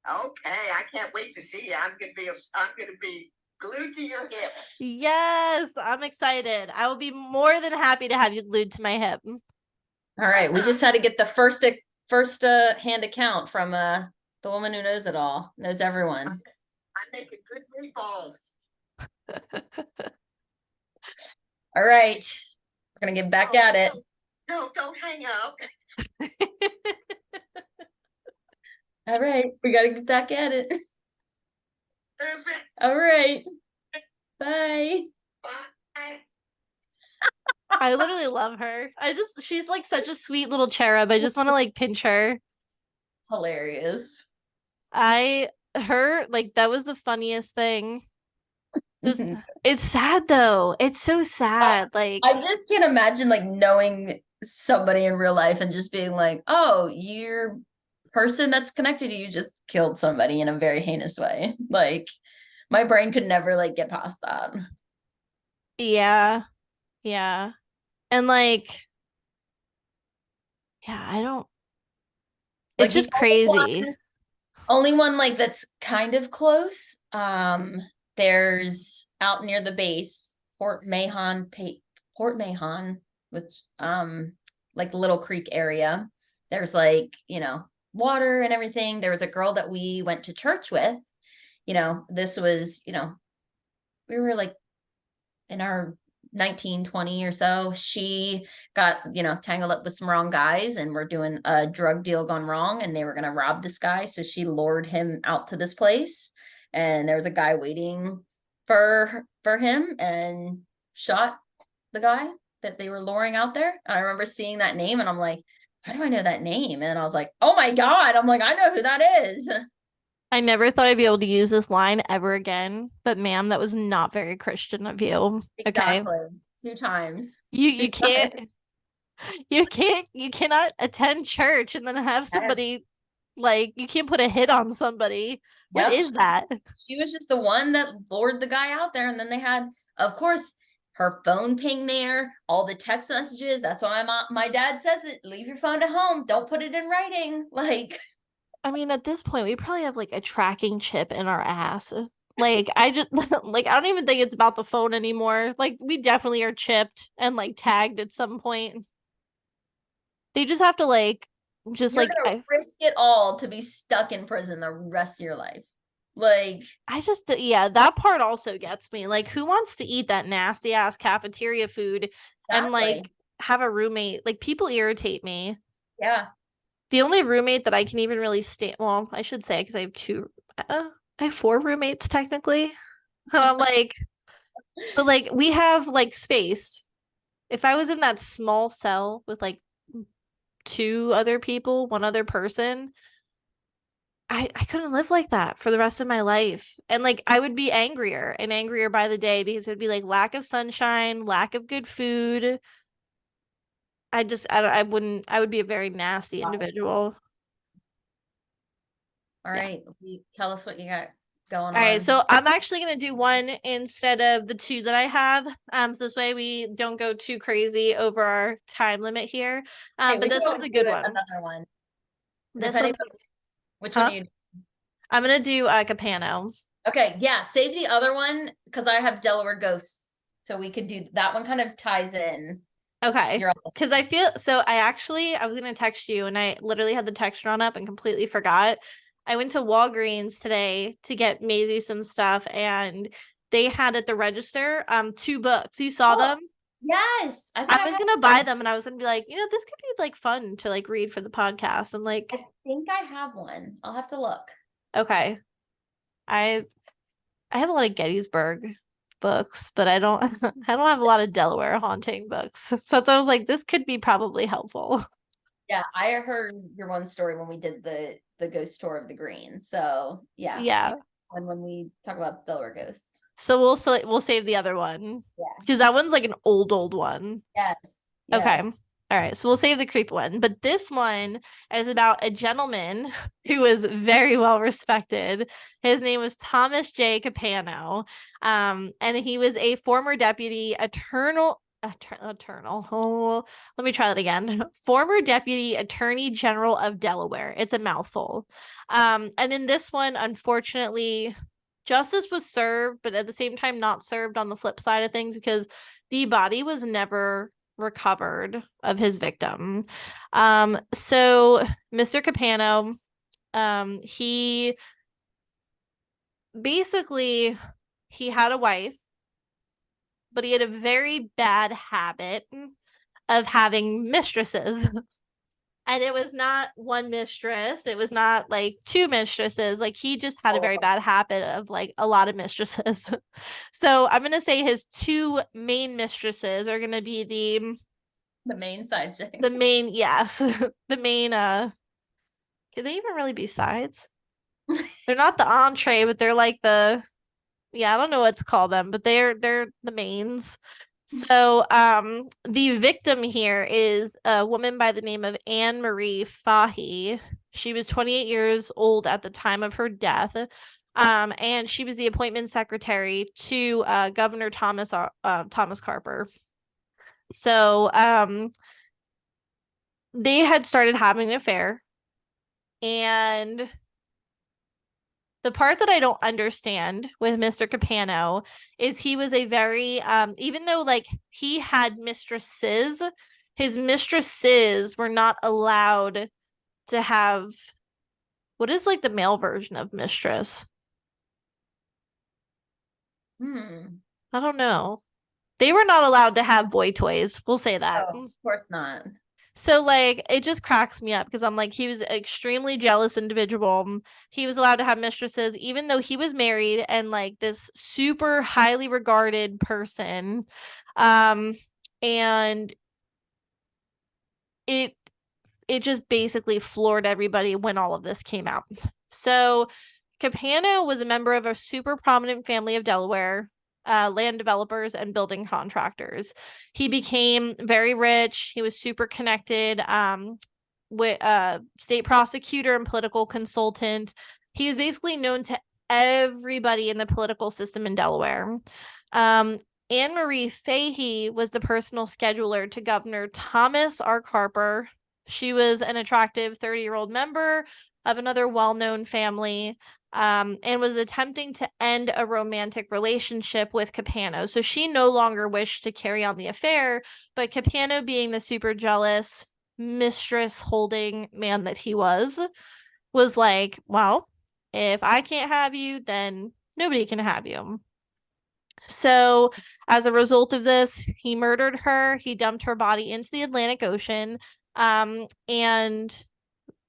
Okay, I can't wait to see you. I'm gonna be glued to your hip. Yes, I'm excited. I will be more than happy to have you glued to my hip. All right, we just had to get the first hand account from the woman who knows it all, knows everyone. I'm making good meatballs. All right, we're gonna get back at it. No, don't hang up. All right, we gotta get back at it. All right, bye. Bye. I literally love her. She's like such a sweet little cherub. I just want to like pinch her. Hilarious. Like that was the funniest thing. Just it's sad though. It's so sad. Like I just can't imagine like knowing somebody in real life and just being like, oh, your person that's connected to you just killed somebody in a very heinous way. Like my brain could never like get past that. yeah. Yeah. And like yeah, I don't Like it's the just crazy. only one like that's kind of close. There's out near the base, Port Mahon, which like Little Creek area. There's like, you know, water and everything. There was a girl that we went to church with. You know, this was, you know, we were like in our 19, 20 or so. She got, you know, tangled up with some wrong guys, and we're doing a drug deal gone wrong, and they were going to rob this guy. So she lured him out to this place, and there was a guy waiting for him and shot the guy that they were luring out there. And I remember seeing that name, and I'm like, how do I know that name? And I was like, oh my God. I'm like, I know who that is. I never thought I'd be able to use this line ever again, but ma'am, that was not very Christian of you. Exactly. Okay. 2 times. You can't you cannot attend church and then have somebody like you can't put a hit on somebody. What Yep. is that? She was just the one that lured the guy out there. And then they had, of course, her phone ping there, all the text messages. That's why my dad says it. Leave your phone at home. Don't put it in writing. Like, I mean, at this point, we probably have like a tracking chip in our ass. Like, I just like I don't even think it's about the phone anymore. Like, we definitely are chipped and like tagged at some point. They just have to like just you're like gonna risk it all to be stuck in prison the rest of your life. Like, I just yeah, that part also gets me. Like, who wants to eat that nasty ass cafeteria food and like exactly. have a roommate? Like, people irritate me. Yeah. The only roommate that I can even really stand, well, I should say, because I have 4 roommates technically. And I'm like, but like we have like space. If I was in that small cell with like 2 other people, 1 other person, I couldn't live like that for the rest of my life. And like I would be angrier and angrier by the day because it would be like lack of sunshine, lack of good food. I wouldn't, I would be a very nasty individual. All Yeah. right, tell us what you got going All right, on. so I'm actually gonna do one instead of the two that I have. So this way we don't go too crazy over our time limit here. Hey, But we can this one's always a do good one. another one, This depending one's, on which one huh? you. I'm gonna do Capano. Okay, yeah, save the other one because I have Delaware ghosts, so we could do that one. Kind of ties in. Okay. You're Because I feel so I was gonna text you and I literally had the text drawn up and completely forgot. I went to Walgreens today to get Maisie some stuff and they had at the register 2 books. You saw them? yes, I think I I was have. gonna buy them and I was gonna be like, this could be like fun to like read for the podcast. I'm like, I think I have one. I'll have to look. okay. I I have a lot of Gettysburg books, but I don't I don't have a lot of Delaware haunting books. So I was like, this could be probably helpful. Yeah, I heard your one story when we did the ghost tour of the green. So yeah, Yeah. and when we talk about Delaware ghosts. So we'll save the other one Yeah. because that one's like an old one. Yes. Okay. Yes. All right. So we'll save the creep one. But this one is about a gentleman who was very well respected. His name was Thomas J. Capano. And he was a former deputy eternal. Oh, let me try that again. Former deputy attorney general of Delaware. It's a mouthful. And in this one, unfortunately, justice was served, but at the same time, not served on the flip side of things because the body was never recovered of his victim. So Mr. Capano, he basically he had a wife, but he had a very bad habit of having mistresses. And it was not one mistress, it was not like 2 mistresses. Like he just had a very bad habit of like a lot of mistresses. So I'm gonna say his 2 main mistresses are gonna be The main side chick. the main, yes, the main can they even really be sides? They're not the entree, but they're like yeah, I don't know what to call them, but they're the mains. So the victim here is a woman by the name of Anne Marie Fahey. She was 28 years old at the time of her death. And she was the appointment secretary to Governor Thomas Carper. So they had started having an affair. And the part that I don't understand with Mr. Capano is he was a very even though like he had mistresses, his mistresses were not allowed to have what is like the male version of mistress? I don't know. They were not allowed to have boy toys. We'll say that. Oh, of course not. So like it just cracks me up because I'm like he was an extremely jealous individual. He was allowed to have mistresses even though he was married and like this super highly regarded person. And it it just basically floored everybody when all of this came out. So Capano was a member of a super prominent family of Delaware land developers and building contractors. He became very rich. He was super connected with state prosecutor and political consultant. He was basically known to everybody in the political system in Delaware. Anne Marie Fahey was the personal scheduler to Governor Thomas R. Carper. She was an attractive 30-year-old member of another well-known family and was attempting to end a romantic relationship with Capano. So she no longer wished to carry on the affair, but Capano, being the super jealous, mistress holding man that he was like, well, if I can't have you, then nobody can have you. So, as a result of this, he murdered her. He dumped her body into the Atlantic Ocean. And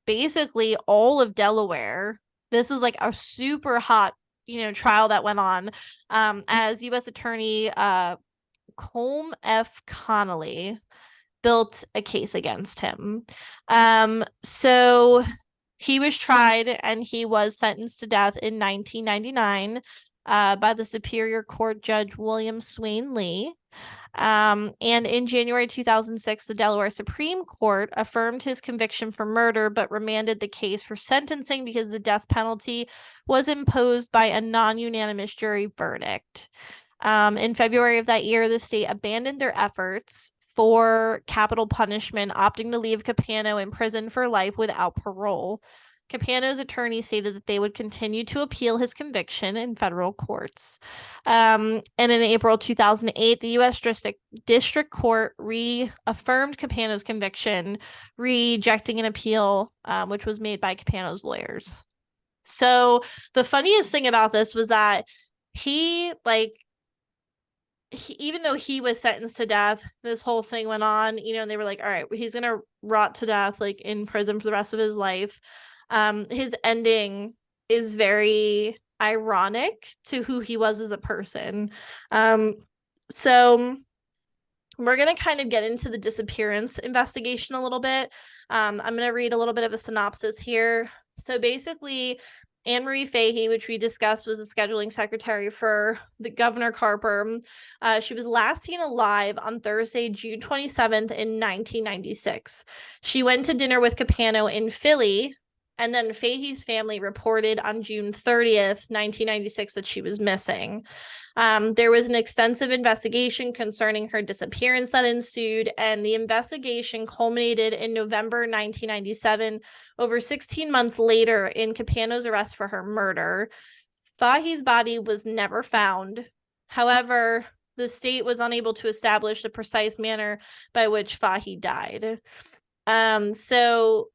basically, all of Delaware, this is like a super hot, trial that went on as U.S. Attorney Colm F. Connolly built a case against him. So He was tried and he was sentenced to death in 1999 by the Superior Court Judge William Swain Lee. And in January 2006, the Delaware Supreme Court affirmed his conviction for murder, but remanded the case for sentencing because the death penalty was imposed by a non-unanimous jury verdict. In February of that year, the state abandoned their efforts for capital punishment, opting to leave Capano in prison for life without parole. Capano's attorney stated that they would continue to appeal his conviction in federal courts. And in April 2008, the U.S. District Court reaffirmed Capano's conviction, rejecting an appeal, which was made by Capano's lawyers. So the funniest thing about this was that even though he was sentenced to death, this whole thing went on, and they were like, all right, he's going to rot to death, like in prison for the rest of his life. His ending is very ironic to who he was as a person. So we're going to kind of get into the disappearance investigation a little bit. I'm going to read a little bit of a synopsis here. So basically, Anne Marie Fahey, which we discussed, was the scheduling secretary for the Governor Carper. She was last seen alive on Thursday, June 27th in 1996. She went to dinner with Capano in Philly, and then Fahey's family reported on June 30th, 1996, that she was missing. There was an extensive investigation concerning her disappearance that ensued, and the investigation culminated in November 1997, over 16 months later, in Capano's arrest for her murder. Fahey's body was never found. However, the state was unable to establish the precise manner by which Fahey died. So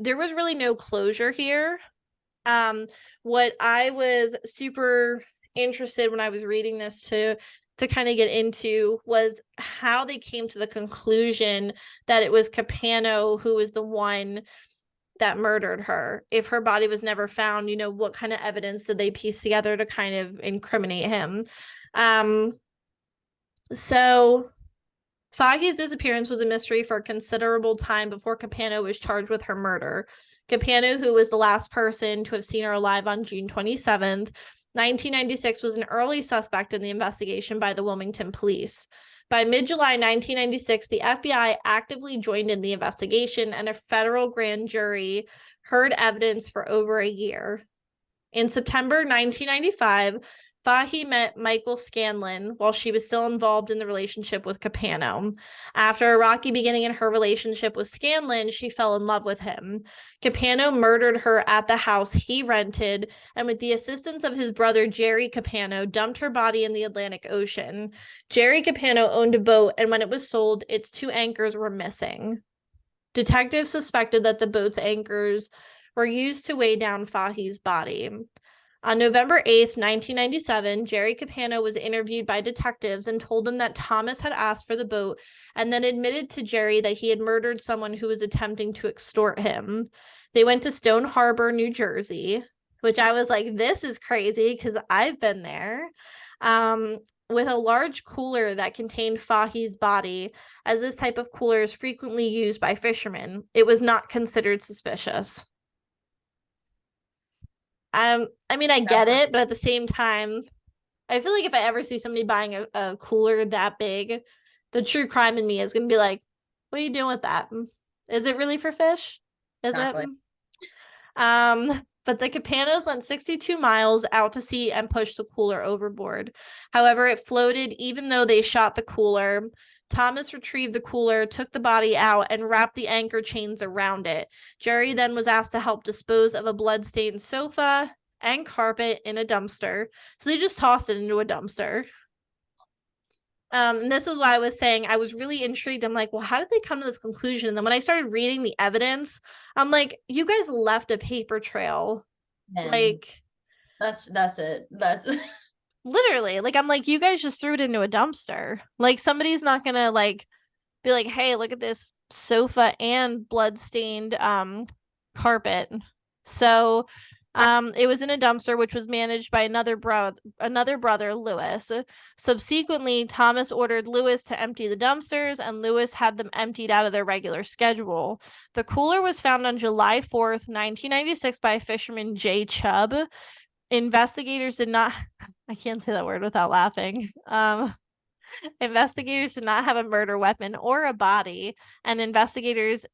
there was really no closure here. What I was super interested when I was reading this to kind of get into was how they came to the conclusion that it was Capano who was the one that murdered her. If her body was never found, what kind of evidence did they piece together to kind of incriminate him? So Fahey's disappearance was a mystery for a considerable time before Capano was charged with her murder. Capano, who was the last person to have seen her alive on June 27th, 1996, was an early suspect in the investigation by the Wilmington police. By mid-July 1996, the FBI actively joined in the investigation, and a federal grand jury heard evidence for over a year. In September 1995, Fahey met Michael Scanlon while she was still involved in the relationship with Capano. After a rocky beginning in her relationship with Scanlon, she fell in love with him. Capano murdered her at the house he rented, and with the assistance of his brother Jerry Capano, dumped her body in the Atlantic Ocean. Jerry Capano owned a boat, and when it was sold, its 2 anchors were missing. Detectives suspected that the boat's anchors were used to weigh down Fahey's body. On November 8th, 1997, Jerry Capano was interviewed by detectives and told them that Thomas had asked for the boat, and then admitted to Jerry that he had murdered someone who was attempting to extort him. They went to Stone Harbor, New Jersey, which I was like, this is crazy because I've been there, with a large cooler that contained Fahey's body, as this type of cooler is frequently used by fishermen. It was not considered suspicious. I mean, I get it, but at the same time, I feel like if I ever see somebody buying a cooler that big, the true crime in me is going to be like, what are you doing with that? Is it really for fish? Is Exactly. it? But the Capanos went 62 miles out to sea and pushed the cooler overboard. However, it floated even though they shot the cooler. Thomas retrieved the cooler, took the body out, and wrapped the anchor chains around it. Jerry then was asked to help dispose of a blood-stained sofa and carpet in a dumpster. So they just tossed it into a dumpster. And this is why I was saying I was really intrigued. I'm like, well, how did they come to this conclusion? And then when I started reading the evidence, I'm like, you guys left a paper trail. And like that's it. That's literally, like, I'm like, you guys just threw it into a dumpster. Like, somebody's not gonna like be like, hey, look at this sofa and blood-stained carpet. So It was in a dumpster, which was managed by another brother, Lewis. Subsequently, Thomas ordered Lewis to empty the dumpsters, and Lewis had them emptied out of their regular schedule. The cooler was found on July 4th, 1996 by fisherman J. Chubb. Investigators did not, I can't say that word without laughing. Investigators did not have a murder weapon or a body, and investigations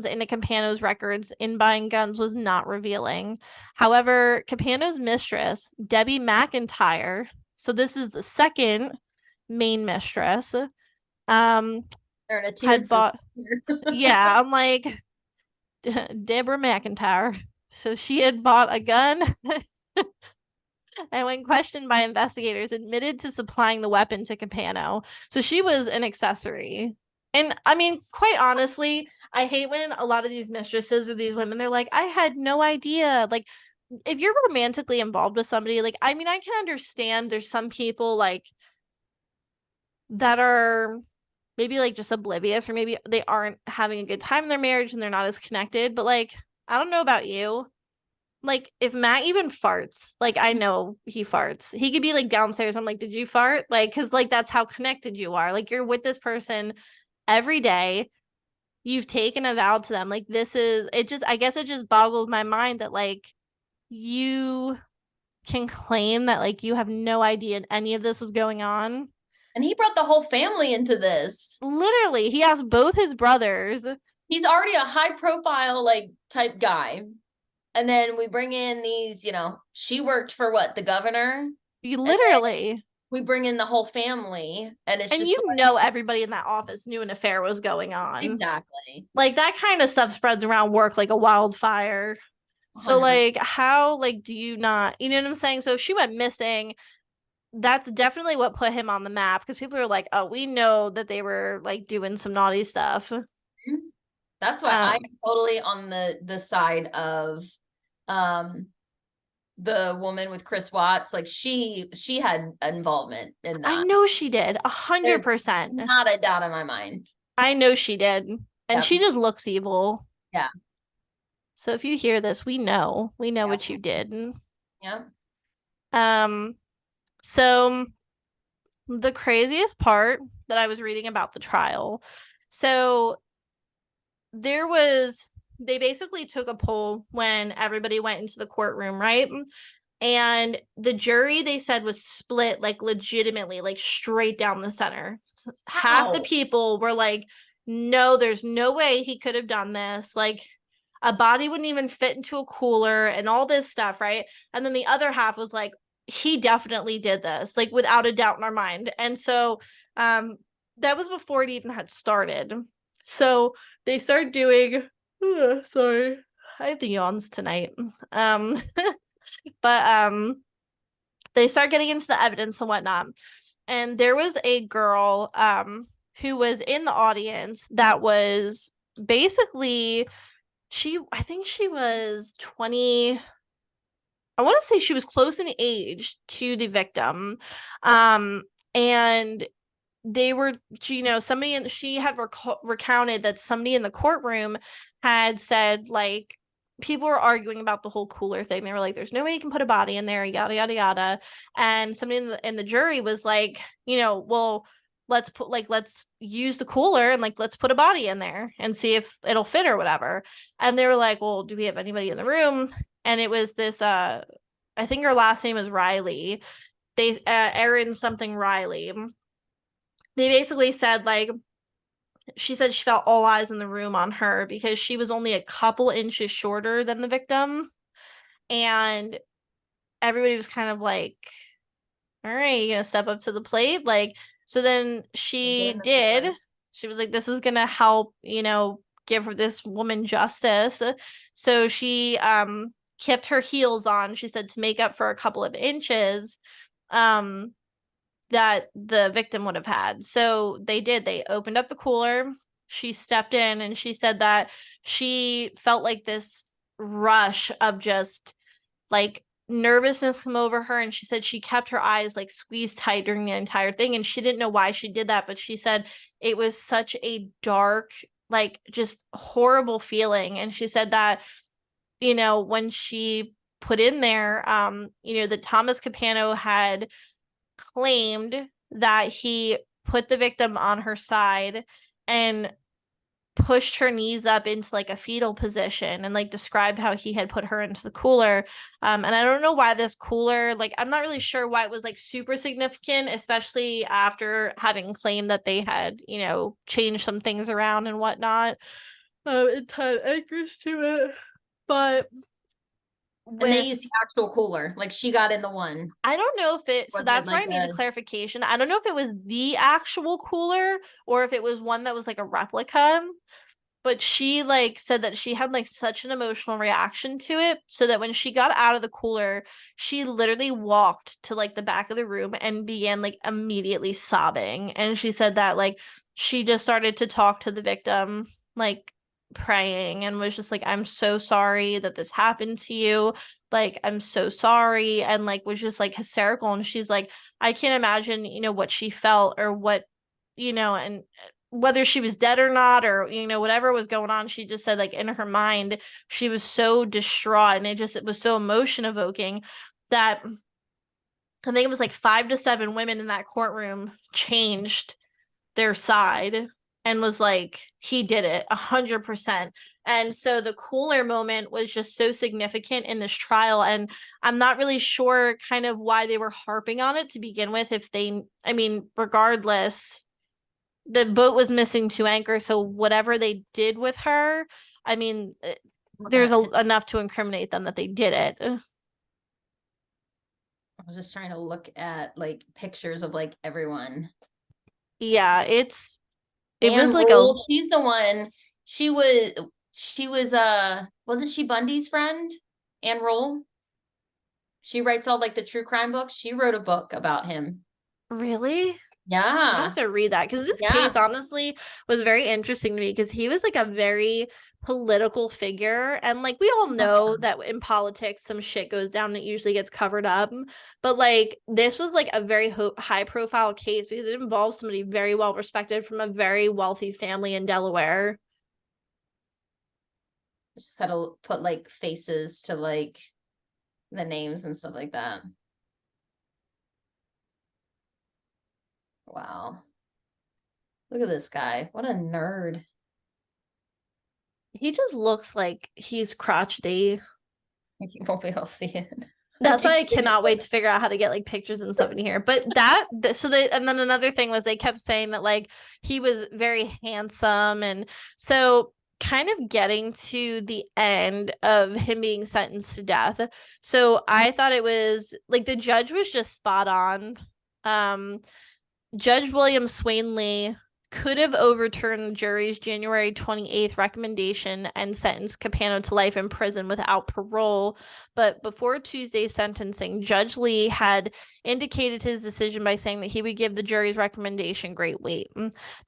into Campano's records in buying guns was not revealing. However, Campano's mistress, Debbie McIntyre, so this is the second main mistress, had bought, yeah, I'm like, Deborah McIntyre. So she had bought a gun and when questioned by investigators, admitted to supplying the weapon to Campano. So she was an accessory. And I mean, quite honestly, I hate when a lot of these mistresses or these women, they're like, I had no idea. Like, if you're romantically involved with somebody, like, I mean, I can understand there's some people like that are maybe like just oblivious, or maybe they aren't having a good time in their marriage and they're not as connected. But like, I don't know about you. Like, if Matt even farts, like, I know he farts. He could be like downstairs. I'm like, did you fart? Like, because like that's how connected you are. Like, you're with this person every day. You've taken a vow to them. Like, this is it. Just, I guess it just boggles my mind that like you can claim that like you have no idea any of this is going on. And he brought the whole family into this. Literally, he has both his brothers. He's already a high profile like type guy. And then we bring in these, you know, she worked for what, the governor? Literally. We bring in the whole family, and it's and just you know everybody in that office knew an affair was going on. Exactly. Like, that kind of stuff spreads around work like a wildfire. So like, how like do you not, you know what I'm saying? So if she went missing, that's definitely what put him on the map, because people are like, oh, we know that they were like doing some naughty stuff. That's why I'm totally on the side of the woman with Chris Watts. Like, she had involvement in that. I know she did 100%. Not a doubt in my mind. I know she did. And she just looks evil. Yeah. So if you hear this, we know what you did. Yeah. So the craziest part that I was reading about the trial, so they basically took a poll when everybody went into the courtroom, right? And the jury, they said, was split like legitimately, like straight down the center. Half the people were like, no, there's no way he could have done this. Like, a body wouldn't even fit into a cooler and all this stuff, right? And then the other half was like, he definitely did this, like without a doubt in our mind. And so that was before it even had started. So they start doing sorry, I have the yawns tonight. But they start getting into the evidence and whatnot. And there was a girl who was in the audience that was basically, I think she was 20. I want to say she was close in age to the victim. And they were, you know, she had recounted that somebody in the courtroom had said, like, people were arguing about the whole cooler thing. They were like, there's no way you can put a body in there, yada, yada, yada. And somebody in the jury was like, you know, well, let's use the cooler and like, let's put a body in there and see if it'll fit or whatever. And they were like, well, do we have anybody in the room? And it was this, I think her last name is Riley. Erin something Riley. They basically said, like, she said she felt all eyes in the room on her because she was only a couple inches shorter than the victim. And everybody was kind of like, all right, you gonna step up to the plate? Like, so then she did. She was like, this is gonna help, you know, give this woman justice. So she kept her heels on, she said, to make up for a couple of inches that the victim would have had. So they did. They opened up the cooler. She stepped in and she said that she felt like this rush of just like nervousness come over her. And she said she kept her eyes like squeezed tight during the entire thing. And she didn't know why she did that. But she said it was such a dark, like just horrible feeling. And she said that you know, when she put in there, you know, that Thomas Capano had claimed that he put the victim on her side and pushed her knees up into like a fetal position and like described how he had put her into the cooler. And I don't know why this cooler, like, I'm not really sure why it was like super significant, especially after having claimed that they had, you know, changed some things around and whatnot. It had anchors to it. But And they used the actual cooler. Like she got in the one. I don't know if it, so Was it that's where like I needed a- clarification. I don't know if it was the actual cooler or if it was one that was like a replica, but she like said that she had like such an emotional reaction to it, so that when she got out of the cooler, she literally walked to like the back of the room and began like immediately sobbing. And she said that like she just started to talk to the victim, like praying, and was just like, I'm so sorry that this happened to you, like I'm so sorry, and like was just like hysterical. And she's like, I can't imagine, you know, what she felt or what, you know, and whether she was dead or not, or, you know, whatever was going on. She just said like in her mind she was so distraught, and it was so emotion evoking that I think it was like 5 to 7 women in that courtroom changed their side and was like, he did it 100%. And so the cooler moment was just so significant in this trial. And I'm not really sure kind of why they were harping on it to begin with. If they, I mean, regardless, the boat was missing 2 anchors. So whatever they did with her, I mean, there's enough to incriminate them that they did it. I was just trying to look at like pictures of like everyone. Yeah, it Anne was like Rule, she's the one. She was wasn't she Bundy's friend? Anne Rule. She writes all like the true crime books. She wrote a book about him. really? I Yeah. have to read that because this Yeah. case honestly was very interesting to me because he was like a very political figure, and like we all know that in politics some shit goes down and it usually gets covered up, but like this was like a very high profile case because it involves somebody very well respected from a very wealthy family in Delaware. Just gotta put like faces to like the names and stuff like that. Wow. Look at this guy. What a nerd. He just looks like he's crotchety. You won't be able to see it. That's why I cannot wait to figure out how to get like pictures and stuff in here. But so they, and then another thing was they kept saying that like he was very handsome. And so kind of getting to the end of him being sentenced to death. So I thought it was like the judge was just spot on. Judge William Swanley could have overturned the jury's January 28th recommendation and sentenced Capano to life in prison without parole. But before Tuesday's sentencing, Judge Lee had indicated his decision by saying that he would give the jury's recommendation great weight.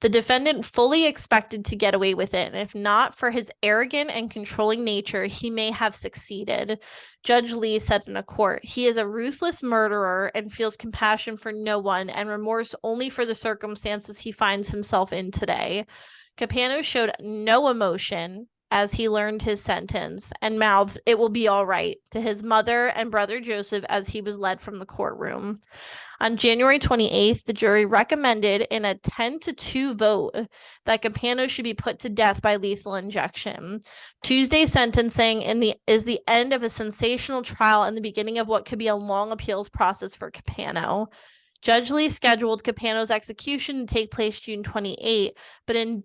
The defendant fully expected to get away with it, and if not for his arrogant and controlling nature, he may have succeeded. Judge Lee said in a court, he is a ruthless murderer and feels compassion for no one and remorse only for the circumstances he finds himself in today. Capano showed no emotion as he learned his sentence and mouthed, "It will be all right," to his mother and brother Joseph as he was led from the courtroom. On January 28th, the jury recommended in a 10-2 vote that Capano should be put to death by lethal injection. Tuesday's sentencing is the end of a sensational trial and the beginning of what could be a long appeals process for Capano. Judge Lee scheduled Capano's execution to take place June 28th, but in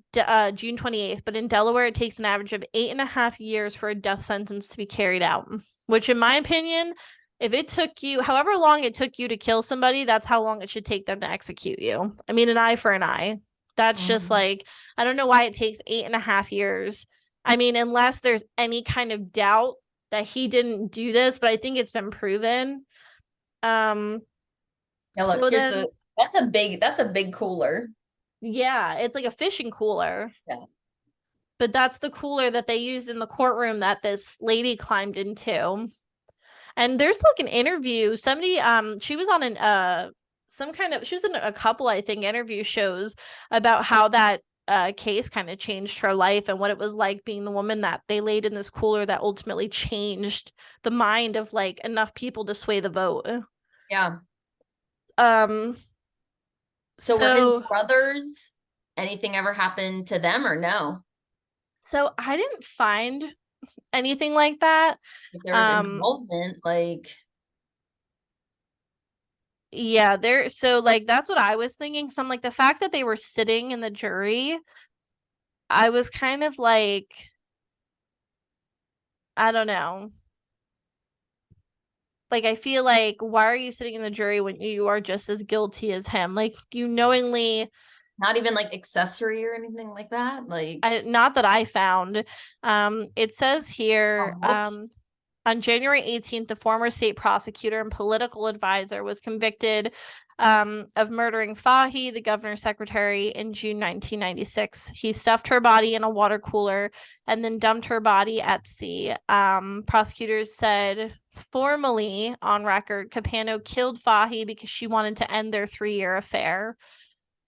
Delaware, it takes an average of 8.5 years for a death sentence to be carried out, which in my opinion, if it took you however long it took you to kill somebody, that's how long it should take them to execute you. I mean, an eye for an eye. That's just like, I don't know why it takes 8.5 years. I mean, unless there's any kind of doubt that he didn't do this, but I think it's been proven. Yeah, look, so here's then, that's a big cooler. yeah, it's like a fishing cooler. Yeah. But that's the cooler that they used in the courtroom that this lady climbed into. And there's like an interview. Somebody, she was on she was in a couple, I think, interview shows about how that case kind of changed her life and what it was like being the woman that they laid in this cooler that ultimately changed the mind of like enough people to sway the vote. Yeah. So were his brothers, anything ever happened to them or no? So I didn't find anything like that. If there was involvement, like yeah, so like that's what I was thinking. So I'm like, the fact that they were sitting in the jury, I was kind of like, I don't know. Like, I feel like, why are you sitting in the jury when you are just as guilty as him? Like, you knowingly, not even like accessory or anything like that. Like, not that I found. It says here, whoops. on January 18th, the former state prosecutor and political advisor was convicted of murdering Fahy, the governor's secretary, in June 1996. He stuffed her body in a water cooler and then dumped her body at sea. Prosecutors said formally on record, Capano killed Fahy because she wanted to end their 3-year affair.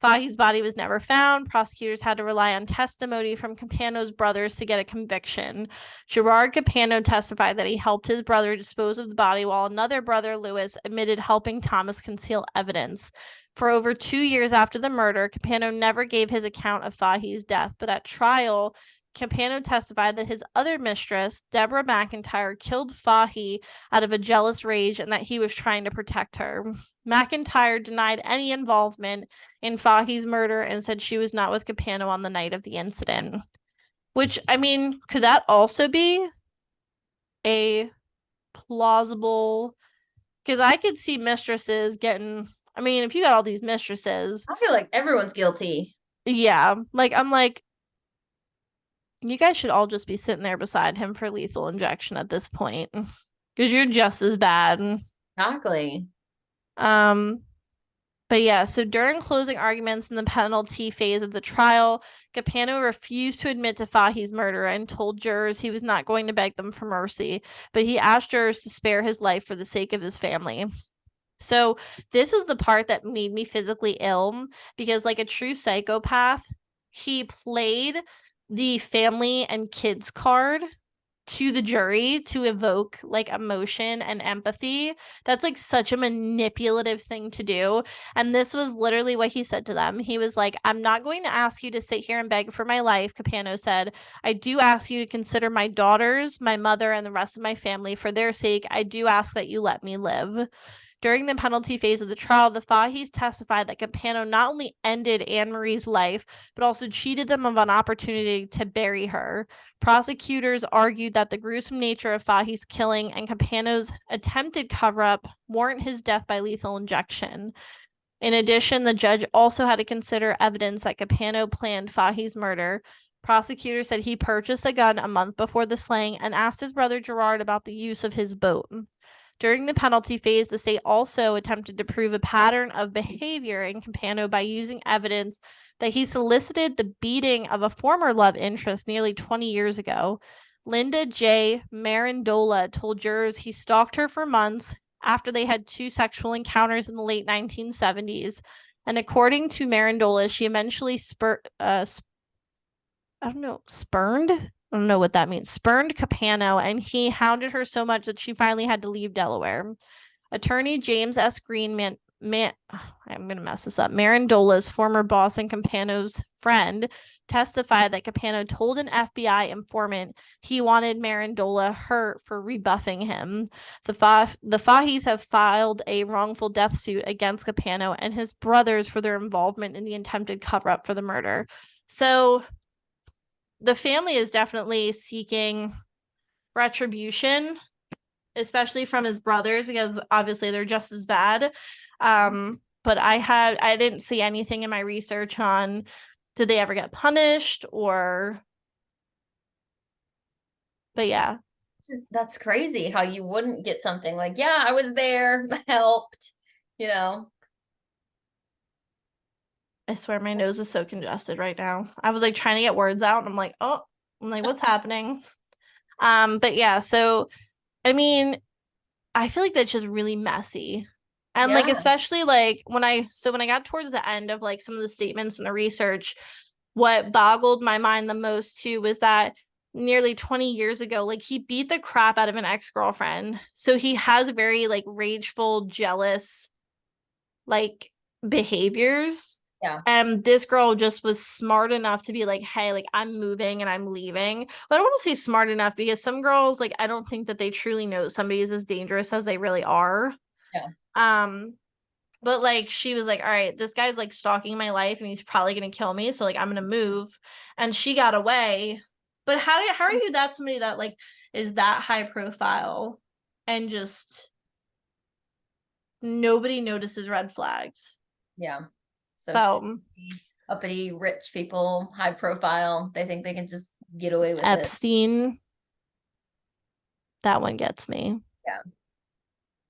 Fahy's body was never found. Prosecutors had to rely on testimony from Capano's brothers to get a conviction. Gerard Capano testified that he helped his brother dispose of the body, while another brother, Lewis, admitted helping Thomas conceal evidence. For over 2 years after the murder, Capano never gave his account of Fahy's death, but at trial, Capano testified that his other mistress, Deborah McIntyre, killed Fahy out of a jealous rage and that he was trying to protect her. McIntyre denied any involvement in Fahy's murder and said she was not with Capano on the night of the incident. Which, I mean, could that also be a plausible? Because I could see mistresses getting, I mean, if you got all these mistresses, I feel like everyone's guilty. yeah, like I'm like, you guys should all just be sitting there beside him for lethal injection at this point, because you're just as bad. Exactly. But yeah, so during closing arguments in the penalty phase of the trial, Capano refused to admit to Fahy's murder and told jurors he was not going to beg them for mercy, but he asked jurors to spare his life for the sake of his family. So this is the part that made me physically ill, because like a true psychopath, he played the family and kids card to the jury to evoke like emotion and empathy. That's like such a manipulative thing to do. And this was literally what he said to them. He was like, I'm not going to ask you to sit here and beg for my life, Capano said. I do ask you to consider my daughters, my mother, and the rest of my family. For their sake, I do ask that you let me live. During the penalty phase of the trial, the Fahys testified that Capano not only ended Anne-Marie's life, but also cheated them of an opportunity to bury her. Prosecutors argued that the gruesome nature of Fahy's killing and Capano's attempted cover-up warrant his death by lethal injection. In addition, the judge also had to consider evidence that Capano planned Fahy's murder. Prosecutors said he purchased a gun a month before the slaying and asked his brother Gerard about the use of his boat. During the penalty phase, the state also attempted to prove a pattern of behavior in Capano by using evidence that he solicited the beating of a former love interest nearly 20 years ago. Linda J. Marandola told jurors he stalked her for months after they had 2 sexual encounters in the late 1970s. And according to Marandola, she eventually spurned? I don't know what that means. Spurned Capano, and he hounded her so much that she finally had to leave Delaware. Attorney James S. Green, I'm going to mess this up. Marandola's former boss and Capano's friend testified that Capano told an FBI informant he wanted Marandola hurt for rebuffing him. The Fahys have filed a wrongful death suit against Capano and his brothers for their involvement in the attempted cover-up for the murder. So the family is definitely seeking retribution, especially from his brothers, because obviously they're just as bad. But I didn't see anything in my research on did they ever get punished or, but yeah. That's crazy how you wouldn't get something like, yeah, I was there, helped, you know. I swear my nose is so congested right now. I was like trying to get words out and I'm like, what's happening? But yeah, so I mean, I feel like that's just really messy. And like, Yeah. especially like when I got towards the end of like some of the statements and the research, what boggled my mind the most too was that nearly 20 years ago, like he beat the crap out of an ex-girlfriend. So he has very like rageful, jealous, like behaviors. Yeah. And this girl just was smart enough to be like, hey, like I'm moving and I'm leaving. But I don't want to say smart enough because some girls, like, I don't think that they truly know somebody is as dangerous as they really are. Yeah. But like she was like, all right, this guy's like stalking my life and he's probably gonna kill me. So like I'm gonna move. And she got away. But how are you that somebody that like is that high profile and just nobody notices red flags? Yeah. So Uppity, rich people, high profile. They think they can just get away with it. Epstein, that one gets me. Yeah.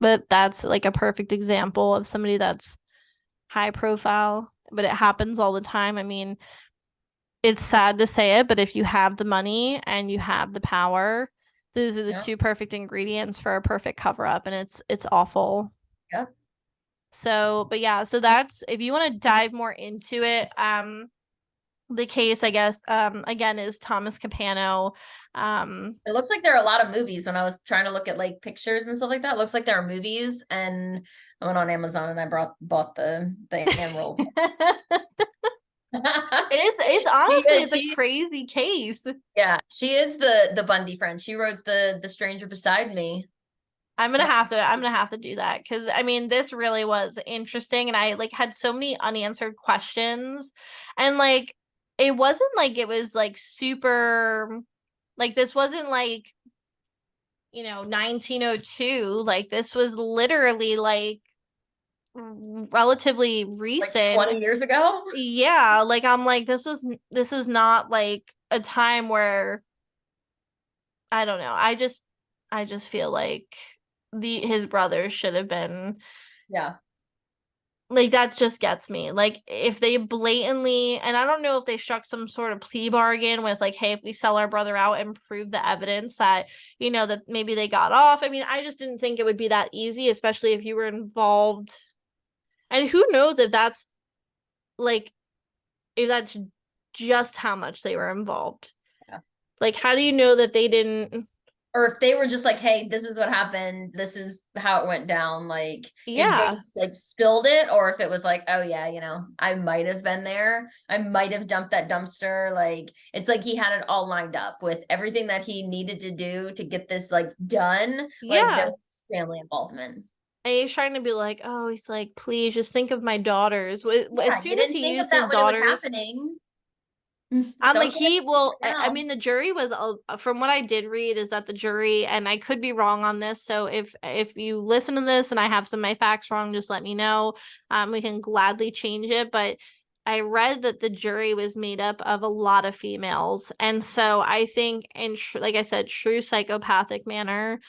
But that's like a perfect example of somebody that's high profile, but it happens all the time. I mean, it's sad to say it, but if you have the money and you have the power, those are the two perfect ingredients for a perfect cover up, and it's awful. Yep. So, but yeah, so that's if you want to dive more into it, the case, I guess, again is Thomas Capano. It looks like there are a lot of movies. When I was trying to look at like pictures and stuff like that, it looks like there are movies, and I went on Amazon and I bought the annual. It's honestly it's a crazy case. Yeah, she is the Bundy friend. She wrote the Stranger Beside Me. I'm gonna have to do that because I mean this really was interesting, and I like had so many unanswered questions, and like it wasn't like it was like super like this wasn't like 1902, like this was literally like relatively recent, like 20 years ago. Yeah, like I'm like this is not like a time where I don't know. I just feel like his brothers should have been. Yeah. Like that just gets me. Like if they blatantly, and I don't know if they struck some sort of plea bargain with like, hey, if we sell our brother out and prove the evidence that, that maybe they got off. I mean, I just didn't think it would be that easy, especially if you were involved. And who knows if that's just how much they were involved. Yeah. Like, how do you know that they didn't? Or if they were just like, hey, this is what happened, this is how it went down, like Yeah, if they just, like spilled it, or if it was like, oh yeah, I might have been there, I might have dumped that dumpster. Like it's like he had it all lined up with everything that he needed to do to get this like done. Like yeah. there was family involvement. And he's trying to be like, oh, he's like, please just think of my daughters. Yeah, As soon as he think of used that his when it was daughters, happening. I'm Don't like, get it I now. mean, the jury was, from what I did read, is that the jury, and I could be wrong on this. So if you listen to this and I have some of my facts wrong, just let me know. We can gladly change it. But I read that the jury was made up of a lot of females. And so I think like I said, true psychopathic manner,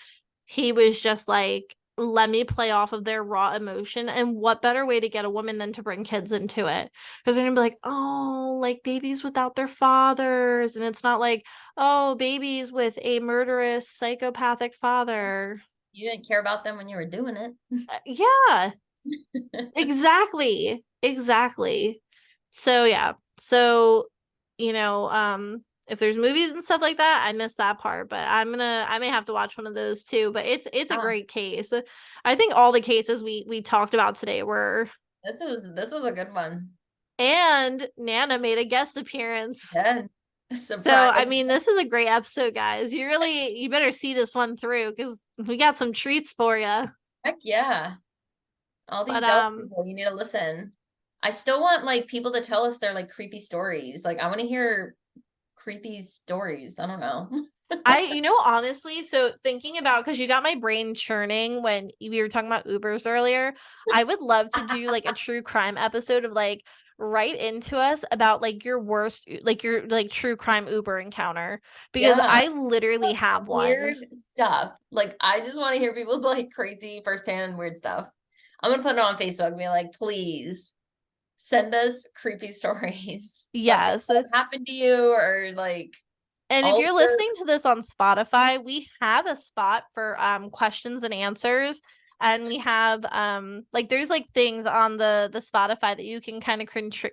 he was just like, let me play off of their raw emotion. And what better way to get a woman than to bring kids into it? Because they're gonna be like, oh, like babies without their fathers. And it's not like, oh, babies with a murderous psychopathic father. You didn't care about them when you were doing it. Yeah, exactly. Exactly. So yeah. So, if there's movies and stuff like that, I missed that part, but I may have to watch one of those too. But it's a great case. I think all the cases we talked about today were. This was a good one. And Nana made a guest appearance. Yeah. So I mean, this is a great episode, guys. You better see this one through because we got some treats for you. Heck yeah. All these people, you need to listen. I still want like people to tell us their like creepy stories. Like I want to hear creepy stories. I don't know. Honestly, so thinking about, because you got my brain churning when we were talking about Ubers earlier, I would love to do like a true crime episode of like write into us about like your worst, like your like true crime Uber encounter, because I literally have one. Weird stuff. Like I just want to hear people's like crazy firsthand weird stuff. I'm gonna put it on Facebook and be like, please send us creepy stories. Yes. What happened to you, or like. And if you're listening to this on Spotify, we have a spot for questions and answers and we have like there's like things on the Spotify that you can kind of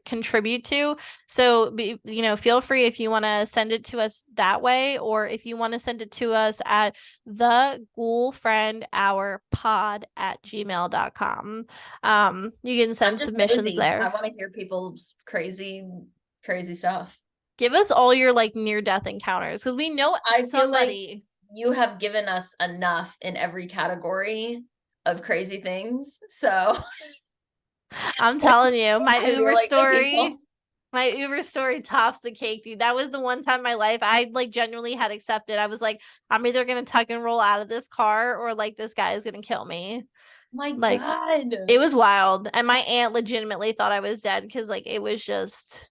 contribute to. So you know, feel free if you want to send it to us that way, or if you want to send it to us at theghoulfriendhourpod@gmail.com. You can send submissions nosy. there. I want to hear people's crazy stuff. Give us all your like near death encounters, because we know I feel like somebody. you have given us enough in every category of crazy things. So I'm telling you, I feel like the people. my Uber story tops the cake, dude. That was the one time in my life I like genuinely had accepted. I was like, I'm either gonna tuck and roll out of this car, or like this guy is gonna kill me. My Like, God. it was wild. And my aunt legitimately thought I was dead, because like it was just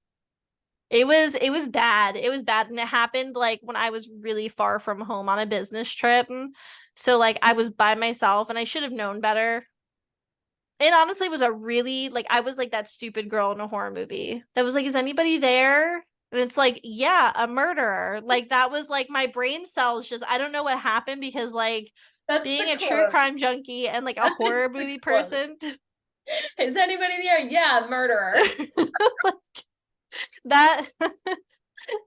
it was bad. It was bad. And it happened like when I was really far from home on a business trip. So like I was by myself, and I should have known better. It honestly was a really like, I was like that stupid girl in a horror movie that was like, is anybody there? And it's like, yeah, a murderer. Like that was like my brain cells just, I don't know what happened, because like That's being the a true quote. crime junkie and like a horror movie person. Is anybody there? Yeah, murderer. That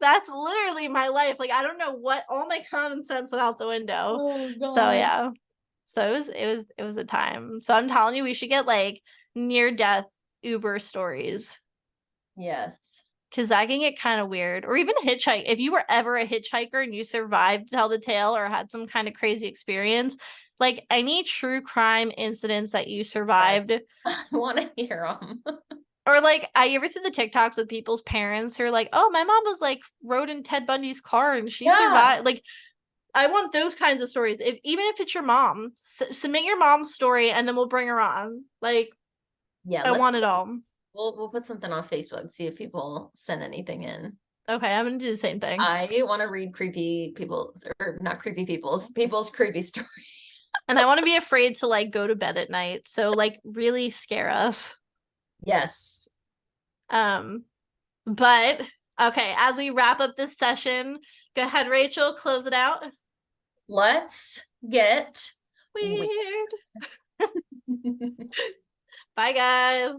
that's literally my life. Like I don't know what, all my common sense went out the window. Oh God. So yeah. So it was a time. So I'm telling you, we should get like near death Uber stories, Yes. because that can get kind of weird. Or even hitchhike. If you were ever a hitchhiker and you survived to tell the tale, or had some kind of crazy experience, like any true crime incidents that you survived. I want to hear them. Or like, I ever see the TikToks with people's parents who are like, oh, my mom was like rode in Ted Bundy's car and she survived. Like, I want those kinds of stories. Even if it's your mom, submit your mom's story and then we'll bring her on. Like, Yeah, I want it all. We'll put something on Facebook, see if people send anything in. Okay, I'm gonna do the same thing. I want to read creepy people's, or not creepy people's creepy story. And I want to be afraid to like go to bed at night. So like really scare us. Yes. But okay, as we wrap up this session, go ahead, Rachel, close it out. Let's get weird. Bye, guys.